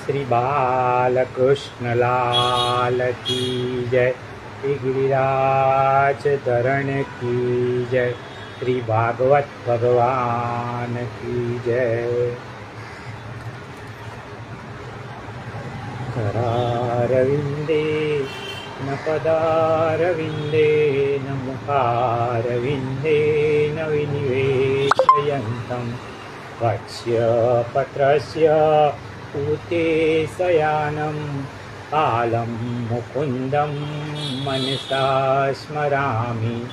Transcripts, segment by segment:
श्री बालकृष्ण लाल की जय। श्री गिरिराज धरण की जय। श्री भागवत भगवान की जय। करारविंदे न पदारविंदे न मुखारविंदे न विनिवेशयन्तं वक्ष्य पत्रस्य पूते शयानं कालं मुकुन्दं मनसा स्मरामि।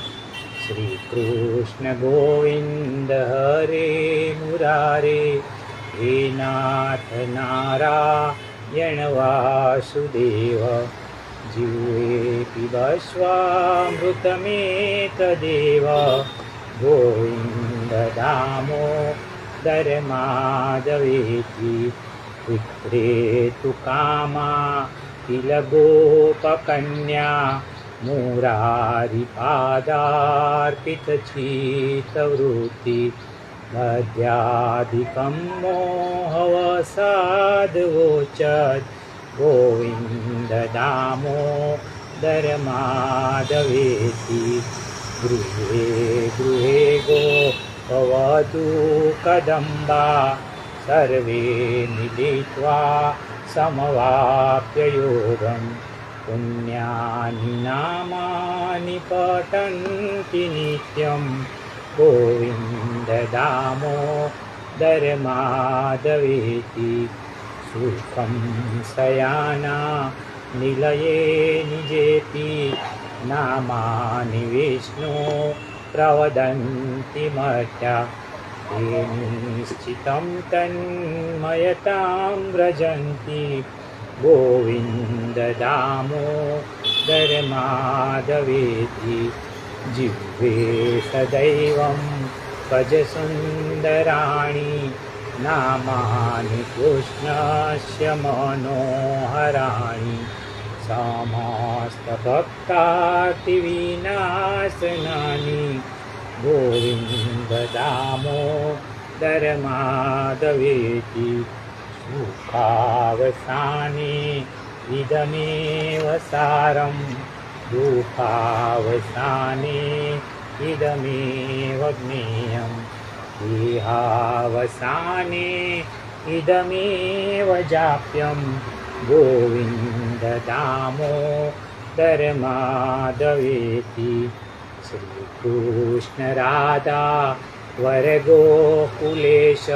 श्रीकृष्ण गोविंद हरे मुरारे, हे नाथ नारायण वासुदेव। जीवे पिबस्वामृतमेतदेव, गोविन्द दामोदर माधवेति। पुत्रे तु कामा किल गोपकन्या, मुरारिपादार्पितचित्तवृत्ति। मध्याधिकं मोहवसाद्वोचत्, गोविन्द दामोदर माधवेति। गृहे गृहे गोपवधू कदम्बा, सर्वे मिलित्वा समवाप्य योगम्। पुण्यानि नामानि पठन्ति नित्यं, गोविन्द दामोदर माधवेति। सुखं शयाना निलये निजेति, नामानि विष्णु प्रवदन्ति मर्त्या। ते निश्चितं तन्मयतां व्रजन्ति, गोविन्द दामोदर माधवेति। जिह्वे सदैवं भज सुन्दराणि, नामानि कृष्णस्य मनोहराणि। समस्तभक्तातिविनाशनानि, गोविन्द दामोदर माधवेति। सुखावसाने इदमेव सारं, दुःखावसाने इदमेव ज्ञेयम्। देहावसाने इदमेव जाप्यं, गोविन्द दामोदर माधवेति। श्रीकृष्ण राधा वर गोकुलेश,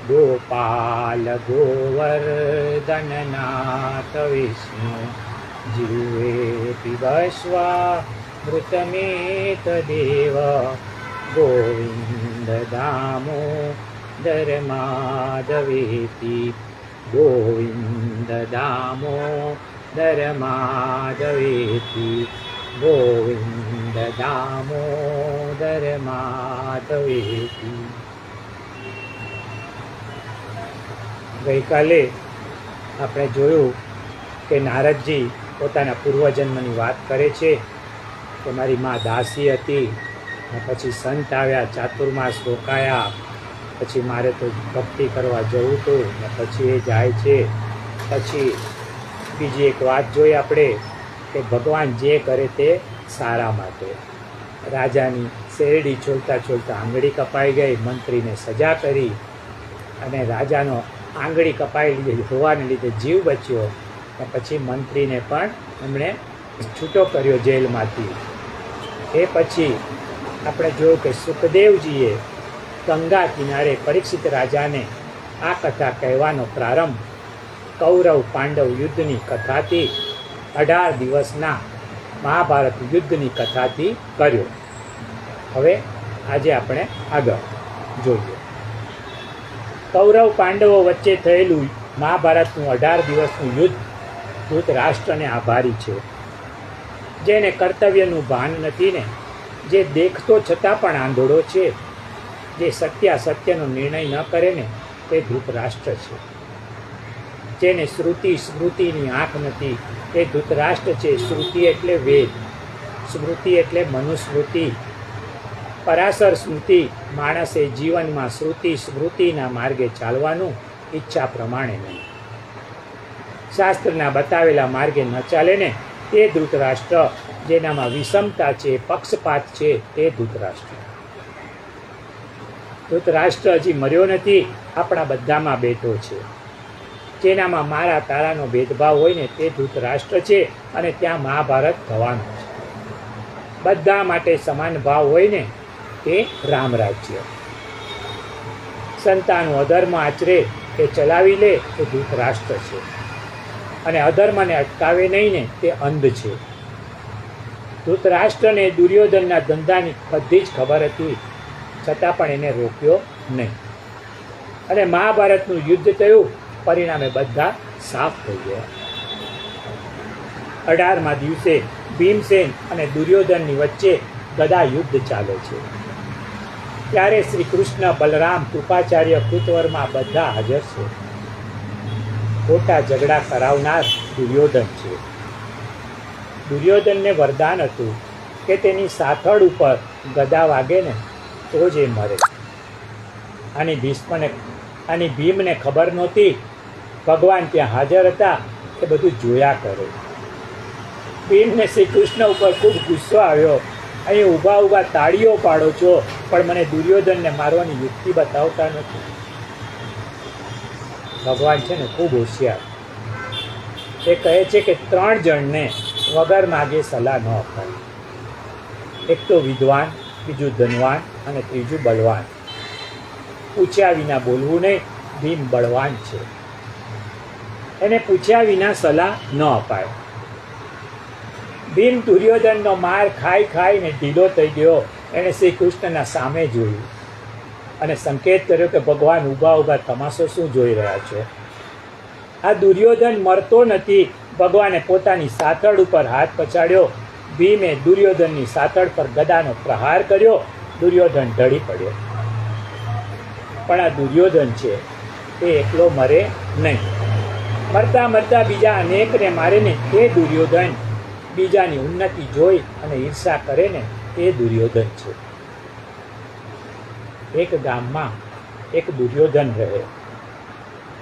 गोपाल गोवर्धननाथ विष्णु। जीवे पिबस्वामृतमेतदेव, गोविन्द दामोदर माधवेति। गोविन्द दामोदर माधवेति। गोविन्द दामोदर माधवेति। ગઈકાલે આપણે જોયું કે નારદજી પોતાના પૂર્વજન્મની વાત કરે છે કે મારી મા દાસી હતી ને પછી સંત આવ્યા, ચાતુર્માસ રોકાયા, પછી મારે તો ભક્તિ કરવા જવું હતું ને પછી એ જાય છે. પછી બીજી એક વાત જોઈ આપણે કે ભગવાન જે કરે તે સારા માટે. રાજાની શેરડી છોલતા છોલતા આંગળી કપાઈ ગઈ, મંત્રીને સજા કરી અને રાજાનો આંગળી કપાઈ હોવાને લીધે જીવ બચ્યો. પછી મંત્રીને પણ એમણે છૂટો કર્યો જેલમાંથી. એ પછી આપણે જોયું કે સુખદેવજીએ ગંગા કિનારે પરીક્ષિત રાજાને આ કથા કહેવાનો પ્રારંભ કૌરવ પાંડવ યુદ્ધની કથાથી 18 દિવસના મહાભારત યુદ્ધની કથાથી કર્યો. હવે આજે આપણે આગળ જોઈએ. કૌરવ પાંડવો વચ્ચે થયેલું મહાભારતનું 18 દિવસનું યુદ્ધ ધૃતરાષ્ટ્રને આભારી છે, જેને કર્તવ્યનું ભાન નથી ને, જે દેખતો છતાં પણ આંધળો છે, જે સત્યાસત્યનો નિર્ણય ન કરે ને તે ધૃતરાષ્ટ્ર છે. જેને શ્રુતિ સ્મૃતિની આંખ નથી તે ધૃતરાષ્ટ્ર છે. શ્રુતિ એટલે વેદ, સ્મૃતિ એટલે મનુસ્મૃતિ. પરાશર સ્મૃતિ માણસે જીવનમાં શ્રુતિ સ્મૃતિના માર્ગે ચાલવાનું, ઈચ્છા પ્રમાણે નહીં. શાસ્ત્રના બતાવેલા માર્ગે ન ચાલે ને તે ધૃતરાષ્ટ્ર, જેનામાં વિષમતા છે, પક્ષપાત છે, તે ધૃતરાષ્ટ્ર. ધૃતરાષ્ટ્ર હજી મર્યો નથી, આપણા બધામાં બેઠો છે. જેનામાં મારા તારાનો ભેદભાવ હોય ને તે ધૃતરાષ્ટ્ર છે, અને ત્યાં મહાભારત થવાનું છે. બધા માટે સમાન ભાવ હોય ને તે રામ રાજ્ય. સંતાનું અધર્મ આચરે એ ચલાવી લે એ ધૃતરાષ્ટ્ર છે, અને અધર્મને અટકાવે નહીં ને તે અંધ છે. ધૃતરાષ્ટ્રને દુર્યોધનના ધંધાની બધી જ ખબર હતી, છતાં પણ એને રોક્યો નહીં, અને મહાભારતનું યુદ્ધ થયું. પરિણામે બધા સાફ થઈ ગયા. 18મા દિવસે ભીમસેન અને દુર્યોધનની વચ્ચે ગદા યુદ્ધ ચાલે છે. ત્યારે શ્રી કૃષ્ણ, બલરામ, કૃપાચાર્ય, કૃતવર્મા બધા હાજર છે. ખોટા ઝઘડા કરાવનાર દુર્યોધન છે. દુર્યોધનને વરદાન હતું કે તેની સાથળ ઉપર ગદા વાગે ને તો જ એ મરે. આની ભીમને ખબર નહોતી. ભગવાન ત્યાં હાજર હતા, એ બધું જોયા કરે. ભીમને શ્રી કૃષ્ણ ઉપર ખૂબ ગુસ્સો આવ્યો. અહીં ઊભા ઊભા તાળીઓ પાડો છો, પણ મને દુર્યોધનને મારવાની યુક્તિ બતાવતા નથી. ભગવાન છે ને ખૂબ હોશિયાર. એ કહે છે કે 3 જણને વગર માગે સલાહ ન અપાય. એક તો વિદ્વાન, બીજું ધનવાન અને ત્રીજું બળવાન. પૂછ્યા વિના બોલવું નહીં. ભીમ બળવાન છે, એને પૂછ્યા વિના સલાહ ન અપાય. ભીમ દુર્યોધનનો માર ખાઈને ઢીલો થઈ ગયો. એણે શ્રી કૃષ્ણના સામે જોયું અને સંકેત કર્યો કે ભગવાન ઊભા ઊભા તમાશો શું જોઈ રહ્યા છો? આ દુર્યોધન મરતો નથી. ભગવાને પોતાની સાથળ ઉપર હાથ પછાડ્યો. ભીમે દુર્યોધનની સાથળ પર ગદાનો પ્રહાર કર્યો. દુર્યોધન ઢળી પડ્યો. પણ આ દુર્યોધન છે એ એકલો મરે નહીં. મરતા મરતા બીજા અનેકને મારે ને એ દુર્યોધન. બીજાની ઉન્નતિ જોઈ અને ઈર્ષા કરે ને એ દુર્યોધન છે. એક ગામમાં એક દુર્યોધન રહે.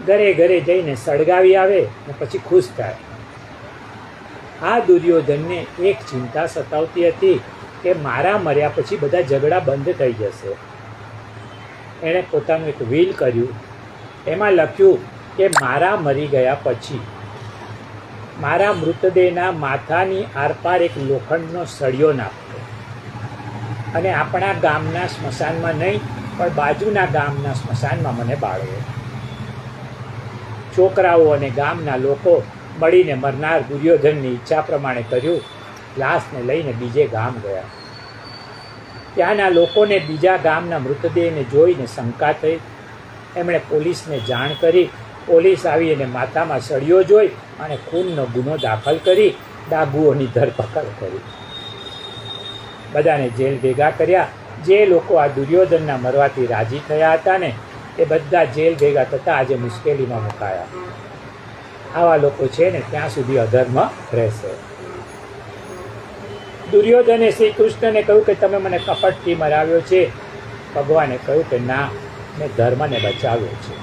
ઘરે ઘરે જઈને સળગાવી આવે ને પછી ખુશ થાય. આ દુર્યોધનને એક ચિંતા સતાવતી હતી કે મારા મર્યા પછી બધા ઝઘડા બંધ થઈ જશે. એણે પોતાનું એક વ્હીલ કર્યું. એમાં લખ્યું કે મારા મરી ગયા પછી મારા મૃતદેહના માથાની આરપાર એક લોખંડનો સળિયો નાખતો, અને આપણા ગામના સ્મશાનમાં નહીં પણ બાજુના ગામના સ્મશાનમાં મને બાળવો. છોકરાઓ અને ગામના લોકો મળીને મરનાર દુર્યોધનની ઈચ્છા પ્રમાણે કર્યું. લાશને લઈને બીજે ગામ ગયા. ત્યાંના લોકોને બીજા ગામના મૃતદેહને જોઈને શંકા થઈ. એમણે પોલીસને જાણ કરી. પોલીસ આવી અને માથામાં સળિયો જોઈ અને ખૂનનો ગુનો દાખલ કરી ડાગુઓની ધરપકડ કરી. બધાને જેલ ભેગા કર્યા. જે લોકો આ દુર્યોધનના મરવાથી રાજી થયા હતા ને એ બધા જેલ ભેગા થતાં આજે મુશ્કેલીમાં મુકાયા. આવા લોકો છે ને ત્યાં સુધી અધર્મ રહેશે. દુર્યોધને શ્રી કૃષ્ણને કહ્યું કે તમે મને કપટથી મરાવ્યો છે. ભગવાને કહ્યું કે ના, મેં ધર્મને બચાવ્યો છે.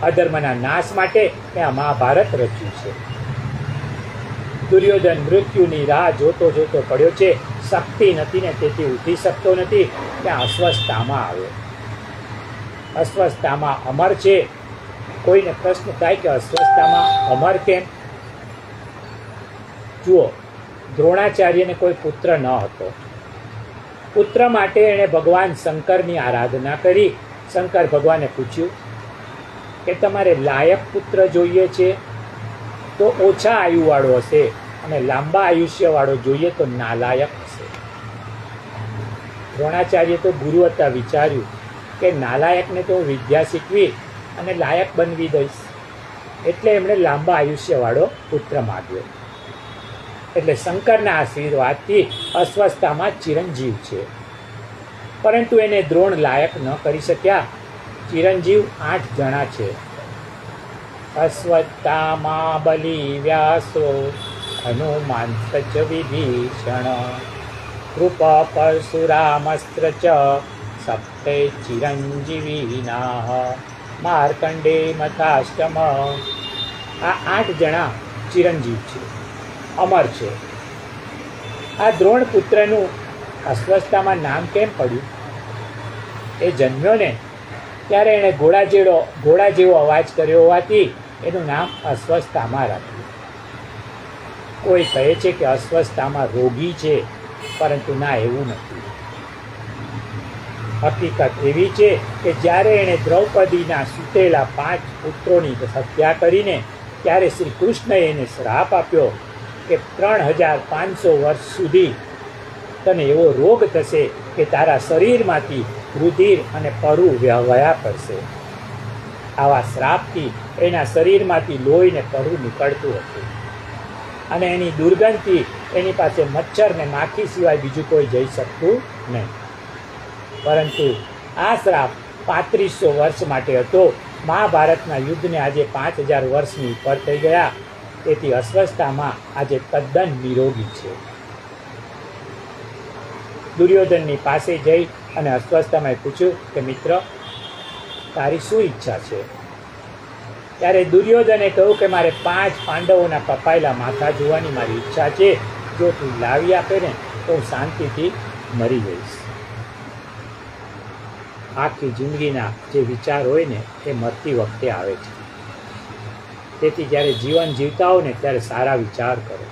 અધર્મના નાશ માટે મેં આ મહાભારત રચ્યું છે. દુર્યોધન મૃત્યુની રાહ જોતો જોતો પડ્યો છે. શક્તિ નથી ને તેથી ઉઠી શકતો નથી. ત્યાં અસ્વસ્થતામાં આવ્યો. અસ્વસ્થતામાં અમર છે. કોઈને પ્રશ્ન થાય કે અસ્વસ્થતામાં અમર કેમ? જુઓ, દ્રોણાચાર્યને કોઈ પુત્ર ન હતો. પુત્ર માટે એણે ભગવાન શંકરની આરાધના કરી. શંકર ભગવાને પૂછ્યું કે તમારે લાયક પુત્ર જોઈએ છે તો ઓછા આયુવાળો હશે, અને લાંબા આયુષ્યવાળો જોઈએ તો નાલાયક હશે. દ્રોણાચાર્ય તો ગુરુ હતા. વિચાર્યું કે નાલાયકને તો વિદ્યા શીખવી અને લાયક બનવી દઈશ. એટલે એમણે લાંબા આયુષ્યવાળો પુત્ર માગ્યો. એટલે શંકરના આશીર્વાદથી અસ્વસ્થતામાં ચિરંજીવ છે. પરંતુ એને દ્રોણ લાયક ન કરી શક્યા. ચિરંજીવ 8 જણા છે. અશ્વત્થામા, બલી, વ્યાસો, હનુમાન ચ વિભીષણ, કૃપ, પરશુરામસ્ત્ર ચ સપ્તે ચિરંજીવિનાઃ, માર્કંડે મથાષ્ટમ, આ 8 જણા ચિરંજીવ છે, અમર છે. આ દ્રોણ પુત્રનું અસ્વસ્થતામાં નામ કેમ પડ્યું? એ જન્મ્યો ને ત્યારે એણે ઘોડા જેવો અવાજ કર્યો હોવાથી એનું નામ અસ્વસ્થતામાં રાખ્યું. કોઈ કહે છે કે અસ્વસ્થતામાં રોગી છે, પરંતુ ના, એવું નથી. હકીકત એવી છે કે જ્યારે એણે દ્રૌપદીના સૂતેલા 5 પુત્રોની હત્યા કરીને ત્યારે શ્રી કૃષ્ણએ એને શ્રાપ આપ્યો કે 3500 વર્ષ સુધી તને એવો રોગ થશે કે તારા શરીરમાંથી રુધિર અને પરુ વહ્યા કરશે. આવા શ્રાપથી એના શરીરમાંથી લોહી ને પરુ નીકળતું હતું અને એની દુર્ગંધથી એની પાસે મચ્છર ને માખી સિવાય બીજું કોઈ જઈ શકતું નહીં. પરંતુ આ શ્રાપ 3500 વર્ષ માટે હતો. મહાભારતના યુદ્ધને આજે 5000 વર્ષની ઉપર થઈ ગયા, તેથી અસ્વસ્થતામાં આજે તદ્દન નિરોગી છે. દુર્યોધનની પાસે જઈ અને અસ્વસ્થતામાં પૂછ્યું કે મિત્ર, તારી શું ઈચ્છા છે? ત્યારે દુર્યોધને કહ્યું કે મારે 5 પાંડવોના કપાયેલા માથા જોવાની મારી ઈચ્છા છે. જો તું લાવી આપે ને તો હું શાંતિથી મરી જઈશ. આખી જિંદગીના જે વિચાર હોય ને એ મરતી વખતે આવે છે. તેથી જ્યારે જીવન જીવતા હો ને ત્યારે સારા વિચાર કરો.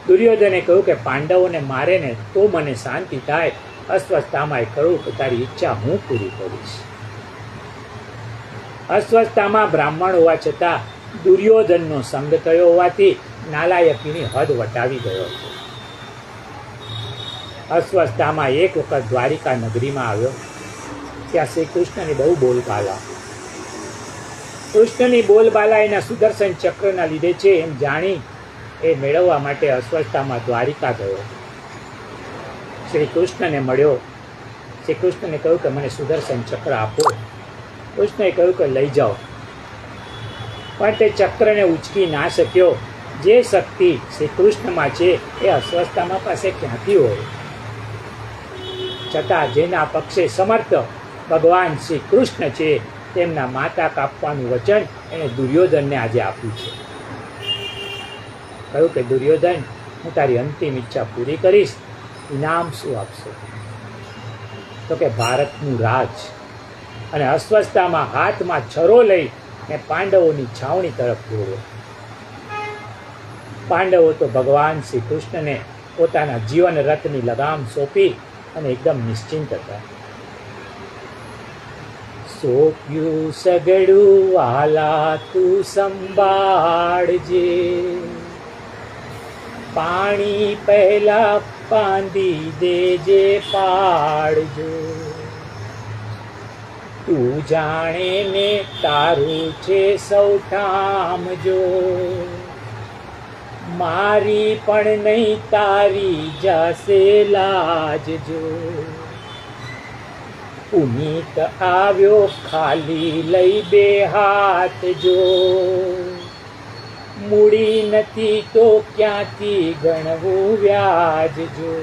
દુર્યોધને કહ્યું કે પાંડવોને મારે ને તો મને શાંતિ થાય. અસ્વસ્થતામાં કહ્યું કે તારી ઈચ્છા હું પૂરી કરીશ. અસ્વસ્થતામાં બ્રાહ્મણ હોવા છતાં દુર્યોધનનો સંગ થયો હોવાથી નાલાયકીની હદ વટાવી ગયો હતો. અસ્વસ્થતામાં એક વખત દ્વારિકા નગરીમાં આવ્યો. ત્યાં શ્રી કૃષ્ણની બહુ બોલબાલા. કૃષ્ણની બોલબાલા એના સુદર્શન ચક્રના લીધે છે એમ જાણી એ મેળવવા માટે અસ્વસ્થતામાં દ્વારિકા ગયો. શ્રી કૃષ્ણને મળ્યો. શ્રી કૃષ્ણને કહ્યું કે મને સુદર્શન ચક્ર આપો. કૃષ્ણએ કહ્યું કે લઈ જાઓ. પણ તે ચક્રને ઉચકી ના શક્યો. જે શક્તિ શ્રી કૃષ્ણમાં છે એ અસ્વસ્થતામાં પાસે ક્યાંથી હોય? છતાં જેના પક્ષે સમર્થ ભગવાન શ્રી કૃષ્ણ છે તેમના માતા કાપવાનું વચન એણે દુર્યોધનને આજે આપ્યું છે. કહ્યું કે દુર્યોધન, હું તારી અંતિમ ઈચ્છા પૂરી કરીશ. ઇનામ શું આપશો? તો કે ભારતનું રાજ. અને અસ્વસ્થતામાં હાથમાં છરો લઈ ને પાંડવોની છાવણી તરફ દોડ્યો. પાંડવો તો ભગવાન શ્રી કૃષ્ણને પોતાના જીવન રથની લગામ સોંપી અને એકદમ નિશ્ચિંત હતા. સોંપ્યું સગડું વાલા તું સંભાળજે, પાણી પહેલા બાંધી દેજે પાડજો. તું જાણે ને તારું છે સૌ ઠામજો, મારી પણ નહીં તારી જશે લાજજો. પુનીત આવ્યો ખાલી લઈ 2 હાથ જો, મૂડી નથી તો ક્યાંથી ગણવું વ્યાજજો.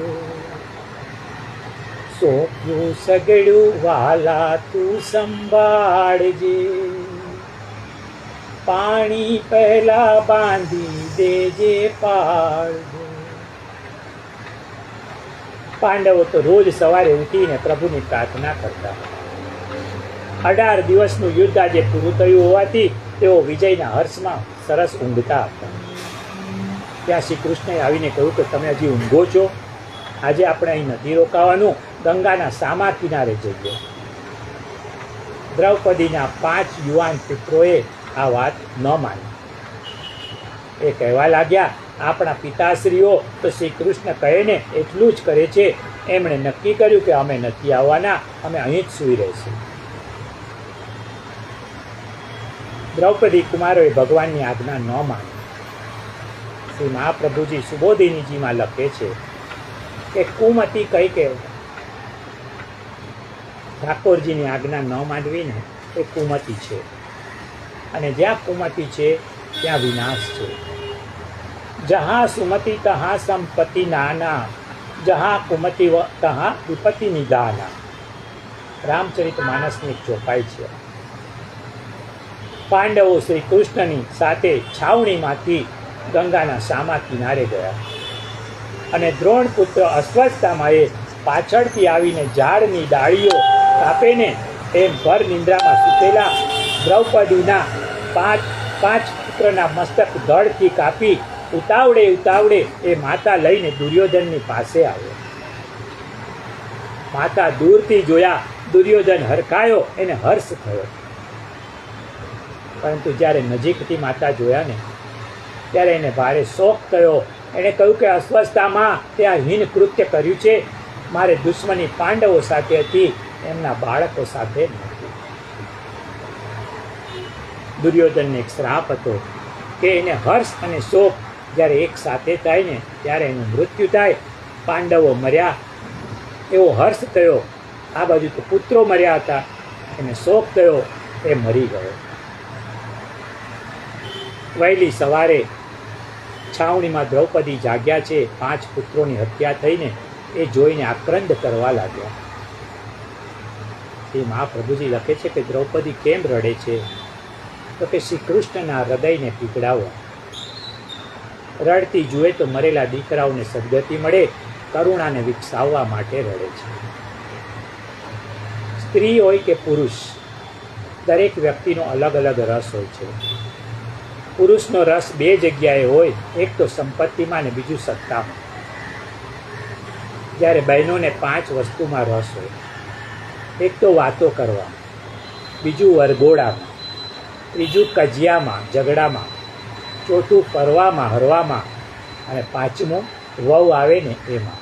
સોંપ્યું સગડું વાલા તું સંભાળજે, પાણી પહેલા બાંધી દેજે પાડજો. પાંડવો તો રોજ સવારે ઉઠીને પ્રભુની પ્રાર્થના કરતા. 18 દિવસનું યુદ્ધ આજે પૂરું થયું હોવાથી તેઓ વિજયના હર્ષમાં સરસ ઊંઘતા હતા. ત્યાં શ્રી કૃષ્ણએ આવીને કહ્યું કે તમે હજી ઊંઘો છો? આજે આપણે અહીં નથી રોકાવાનું, ગંગાના સામા કિનારે જઈએ. દ્રૌપદીના 5 યુવાન પુત્રોએ આ વાત ન માની. એ કહેવા લાગ્યા, આપણા પિતાશ્રીઓ તો શ્રી કૃષ્ણ કહે ને એટલું જ કરે છે. એમણે નક્કી કર્યું કે અમે નથી આવવાના, અમે અહીં જ સૂઈ રહીશું. દ્રૌપદી કુમારોએ ભગવાનની આજ્ઞા ન માની. શ્રી મહાપ્રભુજી સુબોધિનીજીમાં લખે છે કે કુમતી કઈ કે ઠાકોરજીની આજ્ઞા ન માનવી ને એ કુમતી છે, અને જ્યાં કુમતી છે ત્યાં વિનાશ છે. જहाँ સુમતિ તहाँ સંપત્તિ નાના, જहाँ કુમતિ તहाँ વિપત્તિ નિદાના. રામચરિત માનસની એક ચોપાઈ છે. પાંડવો શ્રી કૃષ્ણની સાથે છાવણીમાંથી ગંગાના સામા કિનારે ગયા અને દ્રોણ પુત્ર અશ્વત્થામાએ પાછળથી આવીને ઝાડની ડાળીઓ કાપેને એમ ભર નિંદ્રામાં સૂતેલા દ્રૌપદીના પાંચ પુત્રના મસ્તક ધડથી કાપી ઉતાવળે એ માતા લઈને દુર્યોધનની પાસે આવ્યો. માતા દૂરથી જોયા દુર્યોધન હરખાયો, એને હર્ષ થયો. પરંતુ જ્યારે નજીકથી માતા જોયા ને ત્યારે એને ભારે શોક થયો. એણે કહ્યું કે અશ્વત્થામા તે આ હીન કૃત્ય કર્યું છે. મારે દુશ્મની પાંડવો સાથે હતી, એમના બાળકો સાથે નથી. દુર્યોધનને એક શ્રાપ હતો કે એને હર્ષ અને શોક જ્યારે એક સાથે થાય ને ત્યારે એનું મૃત્યુ થાય. પાંડવો મર્યા એવો હર્ષ થયો, આ બાજુ તો પુત્રો મર્યા હતા, એને શોક થયો, એ મરી ગયો. વહેલી સવારે છાવણીમાં દ્રૌપદી જાગ્યા છે. 5 પુત્રોની હત્યા થઈને એ જોઈને આક્રંદ કરવા લાગ્યા. એ મહાપ્રભુજી લખે છે કે દ્રૌપદી કેમ રડે છે, તો કે શ્રી કૃષ્ણના હૃદયને પીગળાવવા. રડતી જુએ તો મરેલા દીકરાઓને સદગતિ મળે, કરુણાને વિકસાવવા માટે રડે છે. સ્ત્રી હોય કે પુરુષ, દરેક વ્યક્તિનો અલગ અલગ રસ હોય છે. પુરુષનો રસ 2 જગ્યાએ હોય, એક તો સંપત્તિમાં ને બીજું સત્તામાં. જ્યારે બહેનોને 5 વસ્તુમાં રસ હોય, એક તો વાતો કરવા, બીજું વરઘોડામાં, ત્રીજું કજિયામાં ઝઘડામાં, ચોથું ફરવામાં હરવામાં, અને 5મું વહુ આવે ને એમાં.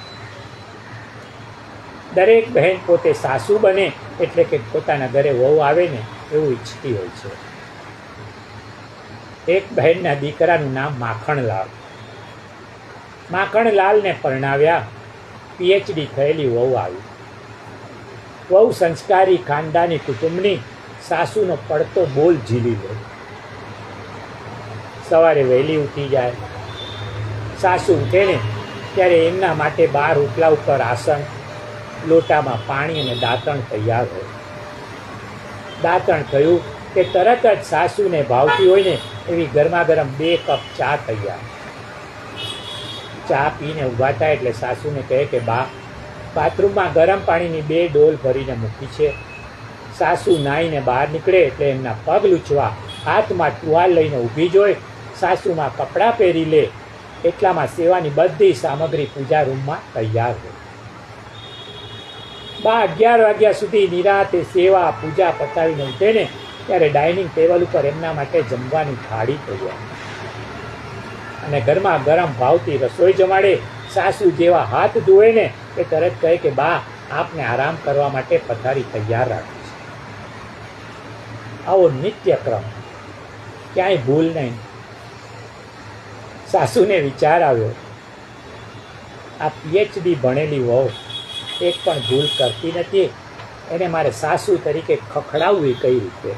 દરેક બહેન પોતે સાસુ બને એટલે કે પોતાના ઘરે વહુ આવે ને એવું ઈચ્છતી હોય છે. એક બહેનના દીકરાનું નામ માખણલાલ. માખણલાલને પરણાવ્યા. PhD થયેલી વહુ આવી. વહુ સંસ્કારી ખાનદાની કુટુંબની, સાસુનો પડતો બોલ ઝીલી લે. સવારે વહેલી ઉઠી જાય. સાસુ ઉઠે ને ત્યારે એમના માટે બહાર ઉટલા ઉપર આસન, લોટામાં પાણી અને દાંતણ તૈયાર હોય. દાંતણ થયું કે તરત જ સાસુને ભાવતી હોય ને એવી ગરમા ગરમ 2 કપ ચા તૈયાર. ચા પીને ઊભા થાય એટલે સાસુને કહે કે બા, બાથરૂમમાં ગરમ પાણીની 2 ડોલ ભરીને મૂકી છે. સાસુ નાહીને બહાર નીકળે એટલે એમના પગ લૂછવા હાથમાં ટુવાલ લઈને ઊભી જોઈ. સાસુમાં કપડાં પહેરી લે એટલામાં સેવાની બધી સામગ્રી પૂજા રૂમમાં તૈયાર હોય. બા 11 વાગ્યા સુધી નિરાતે સેવા પૂજા પતાવીને ઉઠે ને ત્યારે ડાઇનિંગ ટેબલ ઉપર એમના માટે જમવાની થાળી તૈયાર અને ગરમા ગરમ ભાવથી રસોઈ જમાડે. સાસુ જેવા હાથ ધોવે ને એ તરત કહે કે બા, આપને આરામ કરવા માટે પથારી તૈયાર રાખી છે. આવો નિત્યક્રમ, ક્યાંય ભૂલ નહીં. સાસુને વિચાર આવ્યો, આ PhD ભણેલી વહુ એક પણ ભૂલ કરતી નથી, એને મારે સાસુ તરીકે ખખડાવવી કઈ રીતે?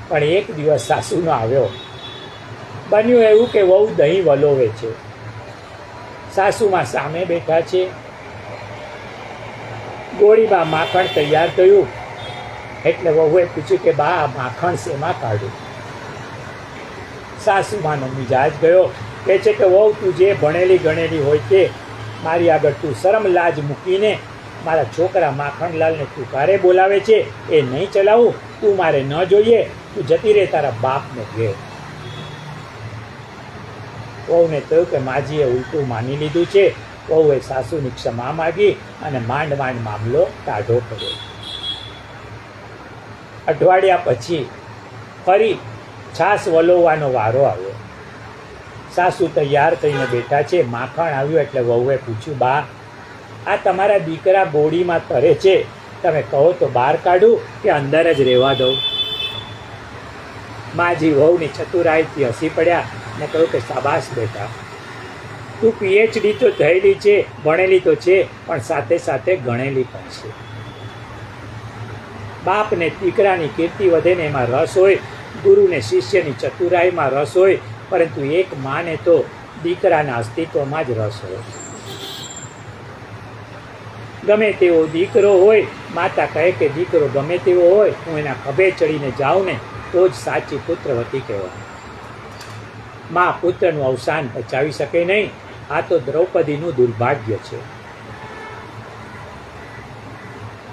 પણ એક દિવસ સાસુનો આવ્યો. બન્યું એવું કે વહુ દહીં વલોવે છે. સાસુમાં સામે બેઠા છે. ગોળીમાં માખણ તૈયાર થયું એટલે વહુએ પૂછ્યું કે બા, આ માખણ શેમાં કાઢ્યું? સાસુમાનો મિજાજ ગયો. કહે છે કે વહુ, તું જે ભણેલી ગણેલી હોય તે મારી આગળ તું શરમ લાજ મૂકીને મારા છોકરા માખણલાલને તું કારે બોલાવે છે? એ નહીં ચલાવું, તું મારે ન જોઈએ, તું જતી રહે તારા બાપને ઘેર. વહુને કહ્યું કે માજીએ ઉલટું માની લીધું છે. વહુએ સાસુની ક્ષમા માગી અને માંડ મામલો ટાઢો કર્યો. અઠવાડિયા પછી ફરી છાશ વલોવવાનો વારો આવ્યો. સાસુ તૈયાર થઈને બેઠા છે. માખણ આવ્યું એટલે વહુએ પૂછ્યું, બા, આ તમારા દીકરા ગોળીમાં તરે છે, તમે કહો તો બહાર કાઢું કે અંદર જ રહેવા દઉં? માજી વહુની ચતુરાઈથી હસી પડ્યા ને કહ્યું કે શાબાશ બેટા, તું PhD તો થયેલી છે, ભણેલી તો છે, પણ સાથે સાથે ગણેલી પણ છે. બાપને દીકરાની કીર્તિ વધે ને એમાં રસ હોય, ગુરુને શિષ્યની ચતુરાઈમાં રસ હોય, પરંતુ એક માને તો દીકરાના અસ્તિત્વમાં જ રસ હોય. ગમે તેવો દીકરો હોય, માતા કહે કે દીકરો ગમે તેવો હોય, હું એના ખભે ચડીને જાઉં ને તો જ સાચી પુત્રવતી કહેવાય. મા પુત્રનું અવસાન બચાવી શકે નહીં. આ તો દ્રૌપદીનું દુર્ભાગ્ય છે.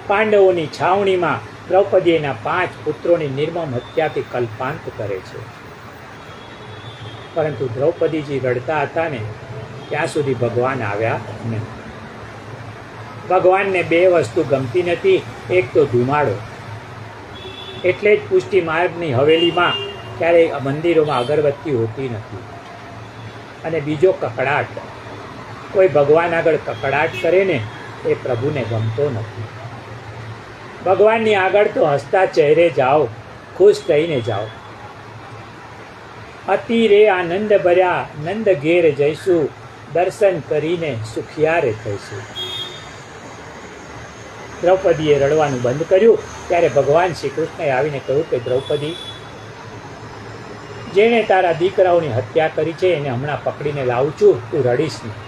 પાંડવોની છાવણીમાં દ્રૌપદી એના 5 પુત્રોની નિર્મમ હત્યાથી કલ્પાંત કરે છે. પરંતુ દ્રૌપદીજી રડતા હતા ને ત્યાં સુધી ભગવાન આવ્યા નહીં. ભગવાનને 2 વસ્તુ ગમતી નથી. એક તો ધુમાડો, એટલે જ પુષ્ટિ માર્ગની હવેલીમાં ક્યારેય મંદિરોમાં અગરબત્તી હોતી નથી. અને બીજો કકડાટ. કોઈ ભગવાન આગળ કકડાટ કરે ને એ પ્રભુને ગમતો નથી. ભગવાનની આગળ તો હસતા ચહેરે જાઓ, ખુશ થઈને જાઓ. અતિ રે આનંદ ભર્યા નંદ ઘેર જઈશું, દર્શન કરીને સુખિયારે થઈશું. દ્રૌપદીએ રડવાનું બંધ કર્યું ત્યારે ભગવાન શ્રી કૃષ્ણએ આવીને કહ્યું કે દ્રૌપદી, જેણે તારા દીકરાઓની હત્યા કરી છે એને હમણાં પકડીને લાવું છું, તું રડીશ નહીં.